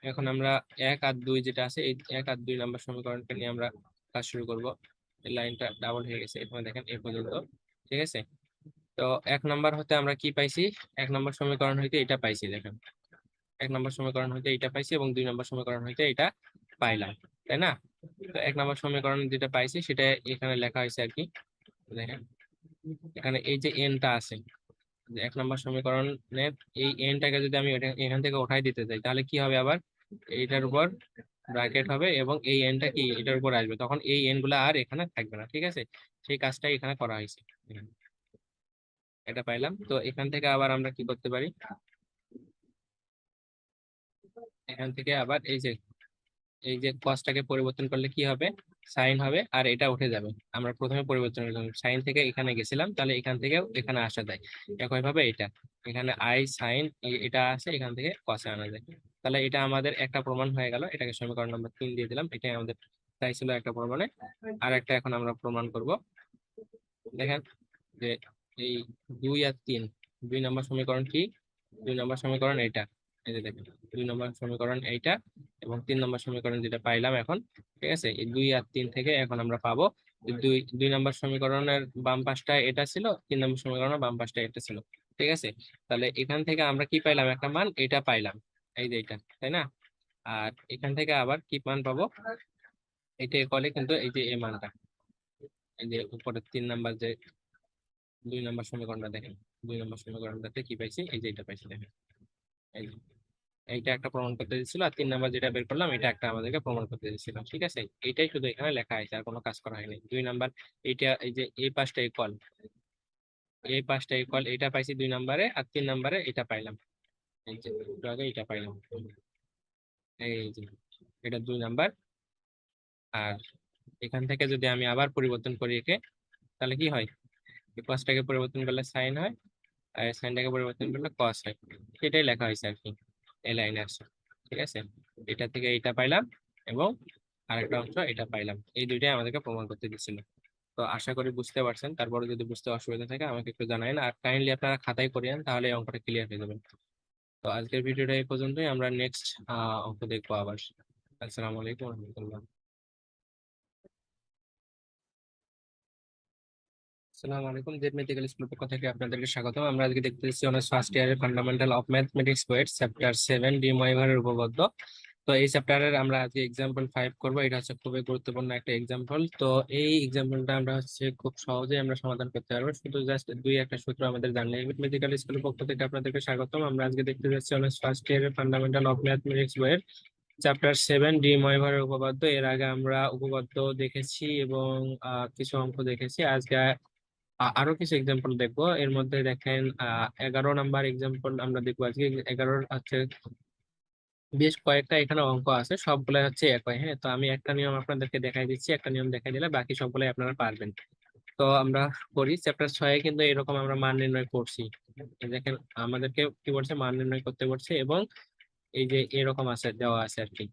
এখন আমরা 1 আর 2 যেটা আছে, এই 1 আর 2 নম্বর সমীকরণকে নিয়ে আমরা কাজ শুরু করব। এই লাইনটা ডাবল হয়ে গেছে এখানে দেখেন এই পর্যন্ত। ঠিক আছে, তো 1 নম্বর হতে আমরা কি পাইছি, 1 নম্বর সমীকরণ হইতে এটা পাইছি, দেখেন 1 নম্বর সমীকরণ হইতে এটা পাইছি এবং 2 নম্বর সমীকরণ হইতে এটা পাইলাম, তাই না? তো 1 নম্বর সমীকরণ যেটা পাইছি সেটা এখানে লেখা হয়েছে আর কি, দেখেন এখানে এই যে এনটা আছে, যে 1 নম্বর সমীকরণের এই এনটাকে যদি আমি এখান থেকে উঠাই দিতে চাই তাহলে কি হবে, আবার এইটার উপর ব্র্যাকেট হবে এবং এই এনটা কি এটার উপর আসবে, তখন এই এন গুলা আর এখানে থাকবে না। ঠিক আছে, সেই কাজটাই এখানে করা হয়েছে, এটা পাইলাম। তো এখান থেকে আবার আমরা কি করতে পারি, এখান থেকে আবার এই যে কসটাকে পরিবর্তন করলে কি হবে, সাইন হবে, আর এটা উঠে যাবে। আমরা প্রথমে পরিবর্তন করলাম সাইন থেকে এখানে গেছিলাম, তাহলে এখান থেকেও এখানে আসা যায়। একইভাবে এটা এখানে আই সাইন এটা আছে, এখান থেকে কসে আনা যায়। তাহলে এটা আমাদের একটা প্রমাণ হয়ে গেল, এটাকে সমীকরণ নাম্বার 3 দিয়ে দিলাম, এটাই আমাদের চাইছিল একটা প্রমাণে। আর একটা এখন আমরা প্রমাণ করব, দেখেন যে এই 2 আর 3, 2 নম্বর সমীকরণ কি, 2 নম্বর সমীকরণ এইটা, এই যে দেখেন 2 নম্বর সমীকরণ এইটা এবং 3 নম্বর সমীকরণ যেটা পাইলাম এখন। ঠিক আছে, এই 2 আর 3 থেকে এখন আমরা পাবো যে দুই দুই নম্বর সমীকরণের বাম পাশটা এটা ছিল, 3 নম্বর সমীকরণের বাম পাশটা এটা ছিল। ঠিক আছে, তাহলে এখান থেকে আমরা কি পাইলাম, একটা মান এটা পাইলাম, এই যে এটা, তাই না? আর এখান থেকে আবার কি মান পাবো, এটা কলে কিন্তু এই যে এই মানটা, এই যে উপরে 3 নাম্বার যে 2 নম্বর সমীকরণটা দেখেন, 2 নম্বর সমীকরণটাতে কি পাইছি, এই যে এটা পাইছি দেখেন, এই যে এইটা একটা প্রমাণ করতে দিচ্ছিল, আর 3 নাম্বার যেটা বের করলাম এটা একটা আমাদেরকে প্রমাণ করতে দিচ্ছিল। ঠিক আছে, এইটাই শুধু এখানে লেখা আছে, আর কোনো কাজ করা হয়নি। 2 নাম্বার এইটা, এই যে এই পাশটা ইকুয়াল, এই পাশটা ইকুয়াল, এটা পাইছি 2 নাম্বারে, আর 3 নাম্বারে এটা পাইলাম, এই যে একটু আগে এটা পাইলাম, এই যে এটা 2 নাম্বার। আর এখান থেকে যদি আমি আবার পরিবর্তন করি একে, তাহলে কি হয়, এই কসটাকে পরিবর্তন করলে সাইন হয়, আর সাইনটাকে পরিবর্তন করলে কস হয়, সেটাই লেখা হয়েছে আর কি, এই লাইনে আসছে। ঠিক আছে, এটা থেকে এটা পাইলাম এবং আরেকটা অংশ এটা পাইলাম, এই দুইটাই আমাদেরকে প্রমাণ করতে দিচ্ছিল। তো আশা করি বুঝতে পারছেন, তারপরে যদি বুঝতে অসুবিধা থাকে আমাকে একটু জানাবেন, আর কাইন্ডলি আপনারা খাতায় করিয়েন, তাহলে এই অঙ্কটা ক্লিয়ার হয়ে যাবে। তো আজকের ভিডিওটা এই পর্যন্তই, আমরা নেক্সট অঙ্ক দেখবো আবার। আসসালামু আলাইকুম রহমতুল্লাহ। আসসালামু আলাইকুম, জেড মেডিকেল স্কুল পক্ষ থেকে আপনাদেরকে স্বাগতম। আমরা আজকে দেখতে যাচ্ছি অনার্স ফার্স্ট ইয়ারের ফান্ডামেন্টাল অফ ম্যাথমেটিক্স বইয়ের চ্যাপ্টার 7 ডি ময়ভারের উপপাদ্য। তো এই চ্যাপ্টারের আমরা আজকে এক্সাম্পল 5 করব, এটা হচ্ছে খুবই গুরুত্বপূর্ণ একটা এক্সাম্পল। তো এই এক্সাম্পলটা আমরা হচ্ছে খুব সহজেই আমরা সমাধান করতে পারবো, শুধু জাস্ট দুই একটা সূত্র আমাদের জানলে। মেডিকেল স্কুলের পক্ষ থেকে আপনাদেরকে স্বাগতম। আমরা আজকে দেখতে যাচ্ছি অনার্স ফার্স্ট ইয়ারের ফান্ডামেন্টাল অফ ম্যাথমেটিক্স বইয়ের চ্যাপ্টার 7 ডি ময়ভারের উপপাদ্য। এর আগে আমরা উপপাদ্য দেখেছি এবং কিছু অঙ্ক দেখেছি। আজকে আরো কিছু এক্সাম্পল দেখবো। এর মধ্যে দেখেন 11 নাম্বার এক্সাম্পল আমরা দেখবো আজকে। 11 হচ্ছে বেশ কয়েকটা এখানে অঙ্ক আছে, সবগুলো হচ্ছে একই। হ্যাঁ, তো আমি একটা নিয়ম আপনাদেরকে দেখাই দিচ্ছি, একটা নিয়ম দেখাই দিলে বাকি সবগুলাই আপনারা পারবেন। তো আমরা করি চ্যাপ্টার 6 কিন্তু এরকম আমরা মান নির্ণয় করছি। এই দেখেন আমাদেরকে কি বলছে, মান নির্ণয় করতে বলছে এবং এই যে এরকম আছে দেওয়া আছে আর কি।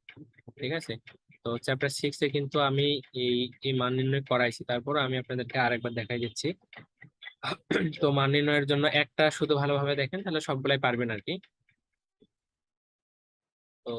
ঠিক আছে, তো চ্যাপ্টার 6 এ কিন্তু আমি এই এই মান নির্ণয় করাইছি, তারপর আমি আপনাদেরকে আরেকবার দেখাই দিচ্ছি। তো মান নির্ণয়ের জন্য একটা শুধু ভালোভাবে দেখেন তাহলে সবগুলাই পারবেন আর কি। তো